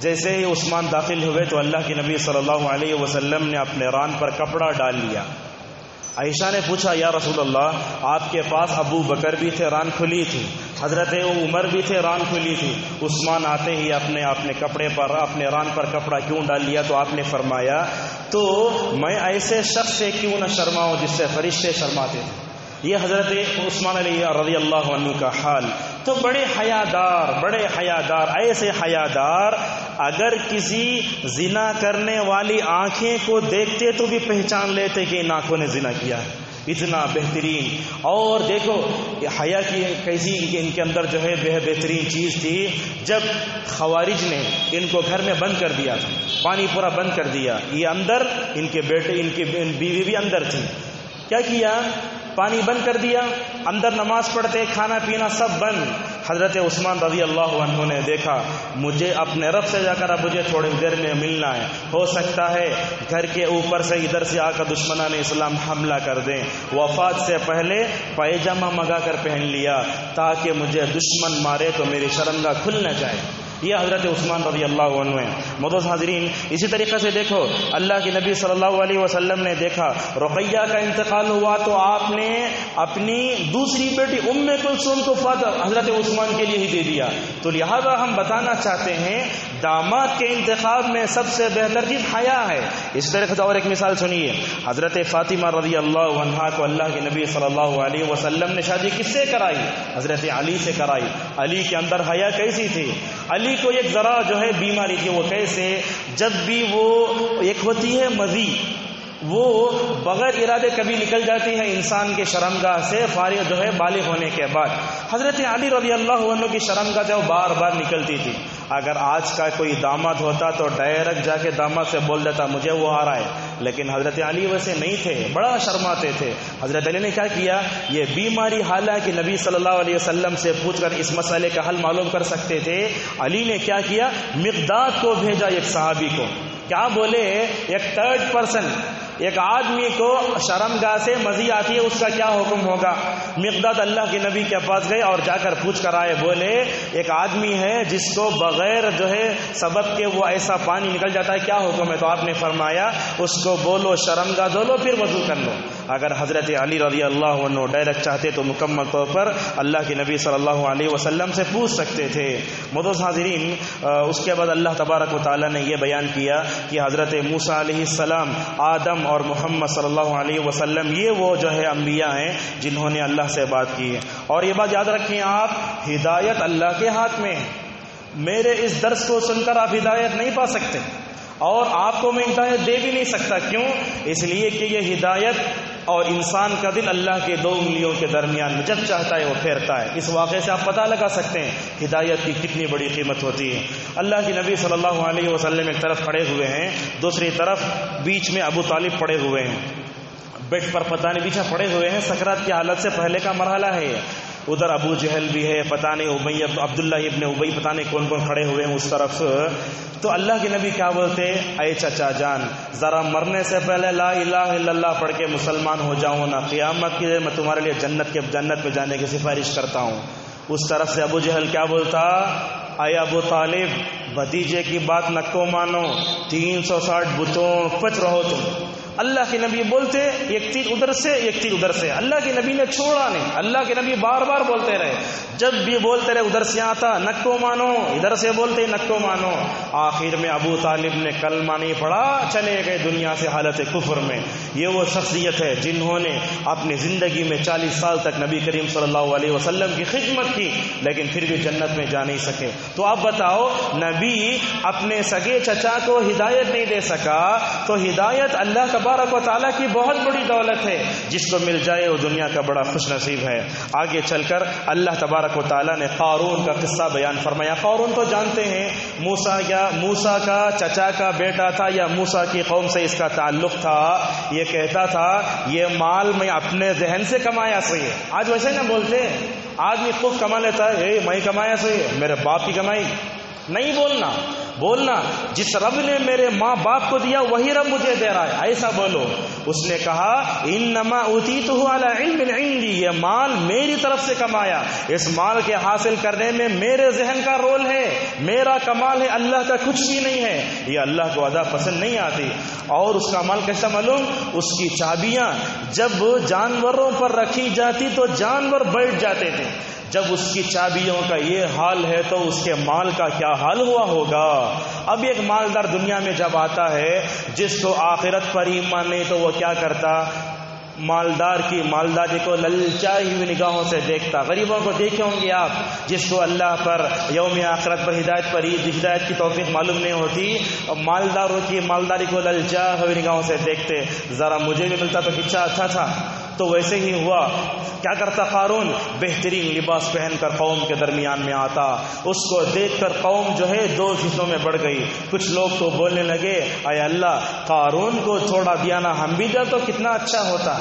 جیسے ہی عثمان داخل ہوئے تو اللہ کے نبی صلی اللہ علیہ وسلم نے اپنے ران پر کپڑا ڈال لیا۔ عائشہ نے پوچھا یا رسول اللہ، آپ کے پاس ابو بکر بھی تھے، ران کھلی تھی، حضرت عمر بھی تھے، ران کھلی تھی، عثمان آتے ہی اپنے کپڑے پر، اپنے ران پر کپڑا کیوں ڈال لیا؟ تو آپ نے فرمایا تو میں ایسے شخص سے کیوں نہ شرماؤں جس سے فرشتے شرماتے تھے۔ یہ حضرت عثمان علی رضی اللہ عنہ کا حال۔ تو بڑے حیادار، ایسے حیادار اگر کسی زنا کرنے والی آنکھیں کو دیکھتے تو بھی پہچان لیتے کہ ان آنکھوں نے زنا کیا ہے، اتنا بہترین۔ اور دیکھو حیا کی کیسی ان کے اندر جو ہے بہترین چیز تھی، جب خوارج نے ان کو گھر میں بند کر دیا تھا، پانی پورا بند کر دیا، یہ اندر ان کے بیٹے، ان کی بیوی بھی اندر تھی، کیا کیا؟ پانی بند کر دیا، اندر نماز پڑھتے، کھانا پینا سب بند۔ حضرت عثمان رضی اللہ عنہ نے دیکھا مجھے اپنے رب سے جا کر اب مجھے تھوڑی دیر میں ملنا ہے، ہو سکتا ہے گھر کے اوپر سے ادھر سے آ کر دشمنان اسلام حملہ کر دیں، وفات سے پہلے پائجامہ منگا کر پہن لیا تاکہ مجھے دشمن مارے تو میری شرمگاہ کھل نہ جائے۔ یہ حضرت عثمان رضی اللہ عنہ ہیں۔ معزز حاضرین، اسی طریقے سے دیکھو اللہ کے نبی صلی اللہ علیہ وسلم نے دیکھا رقیہ کا انتقال ہوا تو آپ نے اپنی دوسری بیٹی ام کلثوم کو حضرت عثمان کے لیے ہی دے دیا۔ تو لہذا ہم بتانا چاہتے ہیں داماد کے انتخاب میں سب سے بہتر چیز حیا ہے۔ اس طریقے سے اور ایک مثال سنیے، حضرت فاطمہ رضی اللہ عنہا کو اللہ کے نبی صلی اللہ علیہ وسلم نے شادی کس سے کرائی؟ حضرت علی سے کرائی۔ علی کے اندر حیا کیسی تھی؟ علی کو ایک ذرا جو ہے بیماری تھی، وہ کیسے؟ جب بھی وہ ایک ہوتی ہے مزی، وہ بغیر ارادے کبھی نکل جاتی ہے انسان کے شرمگاہ سے فارغ جو ہے بالغ ہونے کے بعد۔ حضرت علی رضی اللہ عنہ کی شرمگاہ جو بار بار نکلتی تھی، اگر آج کا کوئی داماد ہوتا تو ڈائریکٹ جا کے داماد سے بول دیتا مجھے وہ آ رہا ہے، لیکن حضرت علی ویسے نہیں تھے، بڑا شرماتے تھے۔ حضرت علی نے کیا کیا؟ یہ بیماری حالانکہ نبی صلی اللہ علیہ وسلم سے پوچھ کر اس مسئلے کا حل معلوم کر سکتے تھے، علی نے کیا کیا؟ مقداد کو بھیجا، ایک صحابی کو۔ کیا بولے؟ ایک تھرڈ پرسن، ایک آدمی کو شرمگاہ سے مزی آتی ہے، اس کا کیا حکم ہوگا؟ مقداد اللہ کے نبی کے پاس گئے اور جا کر پوچھ کر آئے، بولے ایک آدمی ہے جس کو بغیر جو ہے سبب کے وہ ایسا پانی نکل جاتا ہے، کیا حکم ہے؟ تو آپ نے فرمایا اس کو بولو شرمگاہ دھو لو پھر وضو کر لو۔ اگر حضرت علی رضی اللہ عنہ ڈائریکٹ چاہتے تو مکمل طور پر اللہ کے نبی صلی اللہ علیہ وسلم سے پوچھ سکتے تھے۔ معزز حاضرین، اس کے بعد اللہ تبارک و تعالیٰ نے یہ بیان کیا کہ حضرت موسیٰ علیہ السلام، آدم اور محمد صلی اللہ علیہ وسلم یہ وہ جو ہے انبیاء ہیں جنہوں نے اللہ سے بات کی ہے۔ اور یہ بات یاد رکھیں آپ، ہدایت اللہ کے ہاتھ میں ہے۔ میرے اس درس کو سن کر آپ ہدایت نہیں پا سکتے، اور آپ کو میں ہدایت دے بھی نہیں سکتا۔ کیوں؟ اس لیے کہ یہ ہدایت اور انسان کا دل اللہ کے دو انگلیوں کے درمیان میں، جب چاہتا ہے وہ پھیرتا ہے۔ اس واقعے سے آپ پتہ لگا سکتے ہیں ہدایت کی کتنی بڑی قیمت ہوتی ہے۔ اللہ کے نبی صلی اللہ علیہ وسلم ایک طرف کھڑے ہوئے ہیں، دوسری طرف بیچ میں ابو طالب پڑے ہوئے ہیں، بیڈ پر پتہ نہیں پیچھے پڑے ہوئے ہیں، سکرات کی حالت سے پہلے کا مرحلہ ہے۔ ادھر ابو جہل بھی ہے، پتہ نہیں ابی، عبداللہ ابن ابی، پتہ نہیں کون کون کھڑے ہوئے ہیں اس طرف۔ تو اللہ کے نبی کیا بولتے؟ اے چچا جان، ذرا مرنے سے پہلے لا الہ الا اللہ پڑھ کے مسلمان ہو جاؤں نا، قیامت کی میں تمہارے لیے جنت میں جانے کی سفارش کرتا ہوں۔ اس طرف سے ابو جہل کیا بولتا؟ اے ابو طالب، بھتیجے کی بات نہ کو مانو، 360 بتوں پچ رہو تم۔ اللہ کے نبی بولتے ایک تیر ادھر سے ایک تیر ادھر سے، اللہ کے نبی نے چھوڑا نہیں، اللہ کے نبی بار بار بولتے رہے، جب بھی بولتے رہے ادھر سے آتا نکو مانو، ادھر سے بولتے نکو مانو۔ آخر میں ابو طالب نے کلمہ نہیں پڑھا، چلے گئے دنیا سے حالت کفر میں۔ یہ وہ شخصیت ہے جنہوں نے اپنی زندگی میں 40 سال تک نبی کریم صلی اللہ علیہ وسلم کی خدمت کی، لیکن پھر بھی جنت میں جا نہیں سکے۔ تو آپ بتاؤ، نبی اپنے سگے چچا کو ہدایت نہیں دے سکا، تو ہدایت اللہ تبارک و تعالیٰ کی بہت بڑی دولت ہے، جس کو مل جائے وہ دنیا کا بڑا خوش نصیب ہے۔ آگے چل کر اللہ تبارک و تعالیٰ نے قارون کا قصہ بیان فرمایا۔ قارون تو جانتے ہیں موسیٰ کا چچا کا بیٹا تھا، یا موسیٰ کی قوم سے اس کا تعلق تھا۔ یہ کہتا تھا یہ مال میں اپنے ذہن سے کمایا صحیح ہے۔ آج ویسے نہ بولتے، آدمی خوب کما لیتا ہے، میں کمایا صحیح ہے، میرے باپ کی کمائی نہیں۔ بولنا جس رب نے میرے ماں باپ کو دیا وہی رب مجھے دے رہا ہے، ایسا بولو۔ اس نے کہا انما اوتیتہ علی علم عندی، یہ مال میری طرف سے کمایا، اس مال کے حاصل کرنے میں میرے ذہن کا رول ہے، میرا کمال ہے، اللہ کا کچھ بھی نہیں ہے۔ یہ اللہ کو ادا پسند نہیں آتی۔ اور اس کا مال کیسا معلوم؟ اس کی چابیاں جب جانوروں پر رکھی جاتی تو جانور بیٹھ جاتے تھے، جب اس کی چابیوں کا یہ حال ہے تو اس کے مال کا کیا حال ہوا ہوگا۔ اب ایک مالدار دنیا میں جب آتا ہے، جس کو آخرت پر ایمان نہیں تو وہ کیا کرتا؟ مالدار کی مالداری کو للچائی ہوئی نگاہوں سے دیکھتا۔ غریبوں کو دیکھے ہوں گے آپ، جس کو اللہ پر یوم آخرت پر ہدایت کی توفیق معلوم نہیں ہوتی، اور مالداروں کی مالداری کو للچائی ہوئی نگاہوں سے دیکھتے، ذرا مجھے بھی ملتا تو کتنا اچھا تھا۔ تو ویسے ہی ہوا، کیا کرتا قارون؟ بہترین لباس پہن کر قوم کے درمیان میں آتا، اس کو دیکھ کر قوم جو ہے دو حصوں میں بڑھ گئی۔ کچھ لوگ تو بولنے لگے، اے اللہ، قارون کو تھوڑا دیا نا، ہم بھی دے تو کتنا اچھا ہوتا۔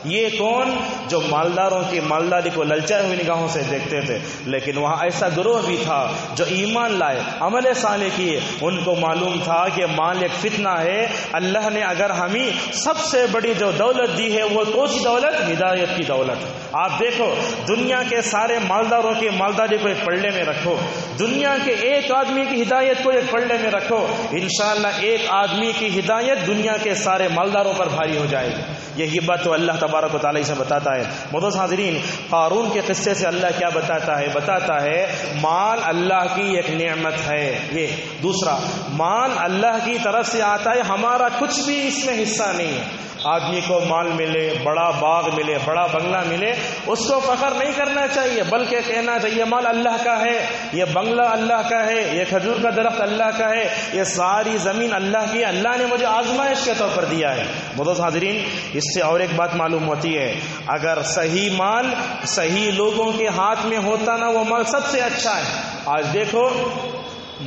یہ کون؟ جو مالداروں کی مالداری کو للچائے ہوئی نگاہوں سے دیکھتے تھے۔ لیکن وہاں ایسا گروہ بھی تھا جو ایمان لائے، عمل صالح کیے، ان کو معلوم تھا کہ مال ایک فتنہ ہے۔ اللہ نے اگر ہمیں سب سے بڑی جو دولت دی ہے وہ کون سی دولت؟ ہدایت کی دولت۔ آپ دیکھو، دنیا کے سارے مالداروں کی مالداری کو ایک پلڑے میں رکھو، دنیا کے ایک آدمی کی ہدایت کو ایک پلڑے میں رکھو، انشاءاللہ ایک آدمی کی ہدایت دنیا کے سارے مالداروں پر بھاری ہو جائے گی۔ یہی بات تو اللہ تبارک و تعالیٰ سے بتاتا ہے۔ معزز حاضرین، قارون کے قصے سے اللہ کیا بتاتا ہے مال اللہ کی ایک نعمت ہے۔ یہ دوسرا، مال اللہ کی طرف سے آتا ہے، ہمارا کچھ بھی اس میں حصہ نہیں ہے۔ آدمی کو مال ملے، بڑا باغ ملے، بڑا بنگلہ ملے، اس کو فخر نہیں کرنا چاہیے، بلکہ کہنا چاہیے مال اللہ کا ہے، یہ بنگلہ اللہ کا ہے، یہ کھجور کا درخت اللہ کا ہے، یہ ساری زمین اللہ کی ہے، اللہ نے مجھے آزمائش کے طور پر دیا ہے۔ معزز حاضرین، اس سے اور ایک بات معلوم ہوتی ہے، اگر صحیح مال صحیح لوگوں کے ہاتھ میں ہوتا نا، وہ مال سب سے اچھا ہے۔ آج دیکھو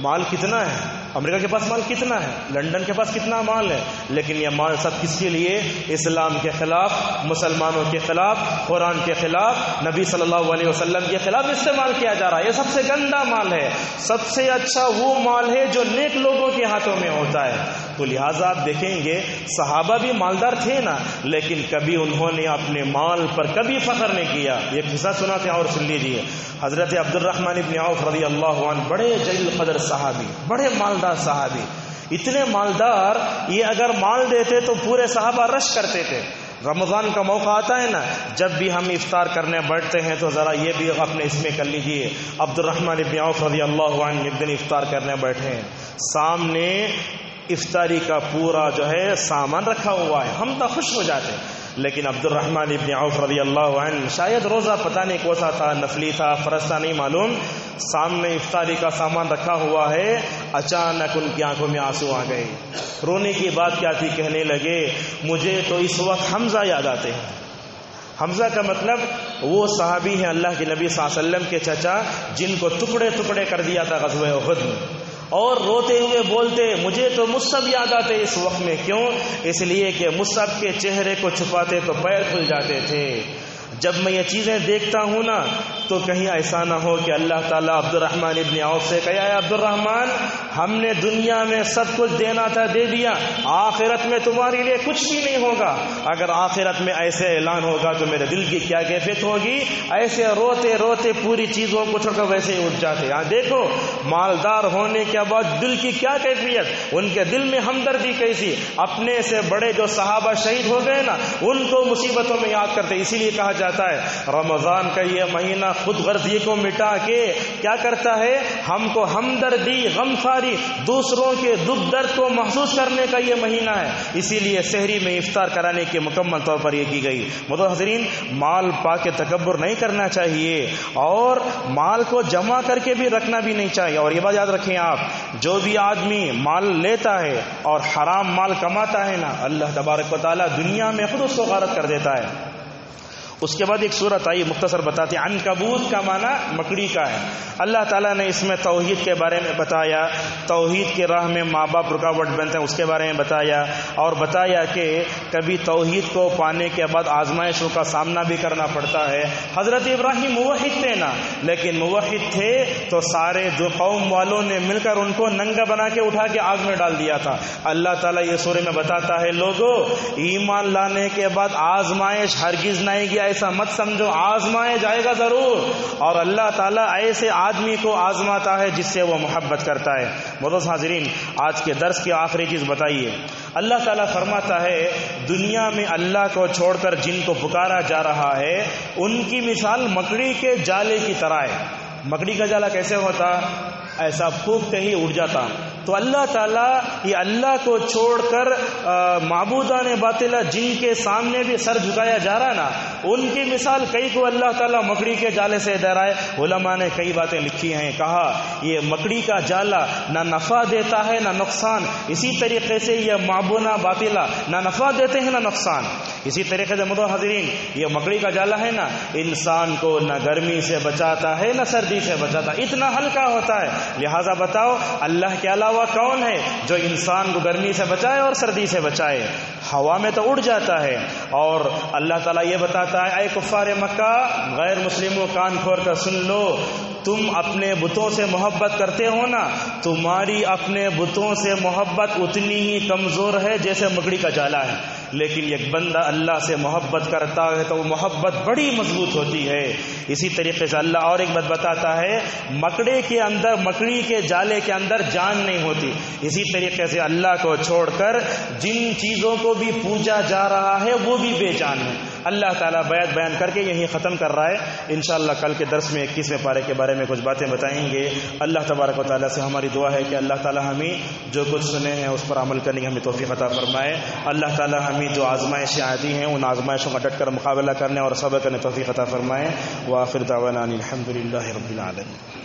مال کتنا ہے، امریکہ کے پاس مال کتنا ہے، لندن کے پاس کتنا مال ہے، لیکن یہ مال سب کس کے لیے؟ اسلام کے خلاف، مسلمانوں کے خلاف، قرآن کے خلاف، نبی صلی اللہ علیہ وسلم کے خلاف استعمال کیا جا رہا ہے۔ یہ سب سے گندا مال ہے۔ سب سے اچھا وہ مال ہے جو نیک لوگوں کے ہاتھوں میں ہوتا ہے۔ تو لہٰذا آپ دیکھیں گے صحابہ بھی مالدار تھے نا، لیکن کبھی انہوں نے اپنے مال پر کبھی فخر نہیں کیا۔ ایک قصہ سناتے ہیں اور سن لیجیے۔ حضرت عبد الرحمن ابن عوف رضی اللہ عنہ بڑے جلیل قدر صحابی، بڑے مالدار صحابی، اتنے مالدار یہ اگر مال دیتے تو پورے صحابہ رش کرتے تھے۔ رمضان کا موقع آتا ہے نا، جب بھی ہم افطار کرنے بیٹھتے ہیں تو ذرا یہ بھی اپنے اس میں کر لیجئے، عبد الرحمن ابن عوف رضی اللہ عنہ ایک دن افطار کرنے بیٹھے ہیں، سامنے افطاری کا پورا جو ہے سامان رکھا ہوا ہے، ہم تو خوش ہو جاتے ہیں، لیکن عبد الرحمن ابن عوف رضی اللہ عنہ شاید روزہ پتہ نہیں کوسا تھا، نفلی تھا، فرض تھا، نہیں معلوم، سامنے افطاری کا سامان رکھا ہوا ہے، اچانک ان کی آنکھوں میں آنسو آ گئے۔ رونے کی بات کیا تھی؟ کہنے لگے مجھے تو اس وقت حمزہ یاد آتے ہیں۔ حمزہ کا مطلب وہ صحابی ہیں اللہ کے نبی صلی اللہ علیہ وسلم کے چچا، جن کو ٹکڑے ٹکڑے کر دیا تھا غزوہ احد میں، اور روتے ہوئے بولتے مجھے تو مصعب یاد آتے اس وقت میں۔ کیوں؟ اس لیے کہ مصعب کے چہرے کو چھپاتے تو پیر کھل جاتے تھے۔ جب میں یہ چیزیں دیکھتا ہوں نا تو کہیں ایسا نہ ہو کہ اللہ تعالیٰ عبد الرحمن ابن عوف سے کہا ہے عبد الرحمن ہم نے دنیا میں سب کچھ دینا تھا دے دیا، آخرت میں تمہارے لیے کچھ بھی نہیں ہوگا۔ اگر آخرت میں ایسے اعلان ہوگا تو میرے دل کی کیا کیفیت ہوگی؟ ایسے روتے روتے پوری چیزوں کو چھوڑ کر ویسے ہی اٹھ جاتے۔ یہاں دیکھو مالدار ہونے کے بعد دل کی کیا کیفیت، ان کے دل میں ہمدردی کیسی، اپنے سے بڑے جو صحابہ شہید ہو گئے نا ان کو مصیبتوں میں یاد کرتے۔ اسی لیے کہا جاتا ہے رمضان کا یہ مہینہ خود غرضی کو مٹا کے کیا کرتا ہے، ہم کو ہمدردی، غمخواری، دوسروں کے دکھ درد کو محسوس کرنے کا یہ مہینہ ہے۔ اسی لیے سحری میں افطار کرانے کی مکمل طور پر یہ کی گئی۔ حضرین، مال پا کے تکبر نہیں کرنا چاہیے اور مال کو جمع کر کے بھی رکھنا بھی نہیں چاہیے۔ اور یہ بات یاد رکھیں آپ، جو بھی آدمی مال لیتا ہے اور حرام مال کماتا ہے نا، اللہ تبارک و تعالیٰ دنیا میں خود اس کو غارت کر دیتا ہے۔ اس کے بعد ایک صورت آئی مختصر بتاتے ہیں، عنکبوت کا معنی مکڑی کا ہے۔ اللہ تعالیٰ نے اس میں توحید کے بارے میں بتایا، توحید کی راہ میں ماں باپ رکاوٹ بنتے ہیں اس کے بارے میں بتایا، اور بتایا کہ کبھی توحید کو پانے کے بعد آزمائشوں کا سامنا بھی کرنا پڑتا ہے۔ حضرت ابراہیم موحد تھے نا، لیکن موحد تھے تو سارے جو قوم والوں نے مل کر ان کو ننگا بنا کے اٹھا کے آگ میں ڈال دیا تھا۔ اللہ تعالیٰ یہ سورہ میں بتاتا ہے لوگوں ایمان لانے کے بعد آزمائش ہرگز نہ آئے گی ایسا مت سمجھو، آزمائے جائے گا ضرور، اور اللہ تعالیٰ ایسے آدمی کو آزماتا ہے جس سے وہ محبت کرتا ہے۔ معزز حاضرین، آج کے درس کی آخری چیز بتائیے، اللہ تعالیٰ فرماتا ہے دنیا میں اللہ کو چھوڑ کر جن کو پکارا جا رہا ہے ان کی مثال مکڑی کے جالے کی طرح ہے۔ مکڑی کا جالا کیسے ہوتا؟ ایسا پھونکتے ہی اڑ جاتا۔ تو اللہ تعالیٰ یہ اللہ کو چھوڑ کر معبودان باطلہ جن کے سامنے بھی سر جھکایا جا رہا نا، ان کی مثال کئی کو اللہ تعالیٰ مکڑی کے جالے سے دے رہا ہے۔ علماء نے کئی باتیں لکھی ہیں، کہا یہ مکڑی کا جالا نہ نفع دیتا ہے نہ نقصان، اسی طریقے سے یہ معبودان باطلہ نہ نفع دیتے ہیں نہ نقصان۔ اسی طریقے سے معزز حاضرین، یہ مکڑی کا جالا ہے نا، انسان کو نہ گرمی سے بچاتا ہے نہ سردی سے بچاتا، اتنا ہلکا ہوتا ہے۔ لہٰذا بتاؤ اللہ کے علاوہ کون ہے جو انسان کو گرمی سے بچائے اور سردی سے بچائے؟ ہوا میں تو اڑ جاتا ہے۔ اور اللہ تعالیٰ یہ بتاتا ہے، اے کفار مکہ، غیر مسلموں کان کھول کر سن لو، تم اپنے بتوں سے محبت کرتے ہو نا، تمہاری اپنے بتوں سے محبت اتنی ہی کمزور ہے جیسے مکڑی کا جالا ہے، لیکن ایک بندہ اللہ سے محبت کرتا ہے تو وہ محبت بڑی مضبوط ہوتی ہے۔ اسی طریقے سے اللہ اور ایک بات بتاتا ہے، مکڑی کے جالے کے اندر جان نہیں ہوتی۔ اسی طریقے سے اللہ کو چھوڑ کر جن چیزوں کو بھی پوجا جا رہا ہے وہ بھی بے جان ہے۔ اللہ تعالیٰ بیان کر کے یہی ختم کر رہا ہے۔ انشاءاللہ کل کے درس میں 21ویں پارے کے بارے میں کچھ باتیں بتائیں گے۔ اللہ تبارک و تعالیٰ سے ہماری دعا ہے کہ اللہ تعالیٰ ہمیں جو کچھ سنے ہیں اس پر عمل کرنے کی ہمیں توفیق عطا فرمائے۔ اللہ تعالیٰ ہمیں جو آزمائشیں آتی ہیں ان آزمائشوں کا ڈٹ کر مقابلہ کرنے اور صبر کرنے توفیق عطا فرمائے۔ وآخر دعوانا الحمد للہ رب العالمین۔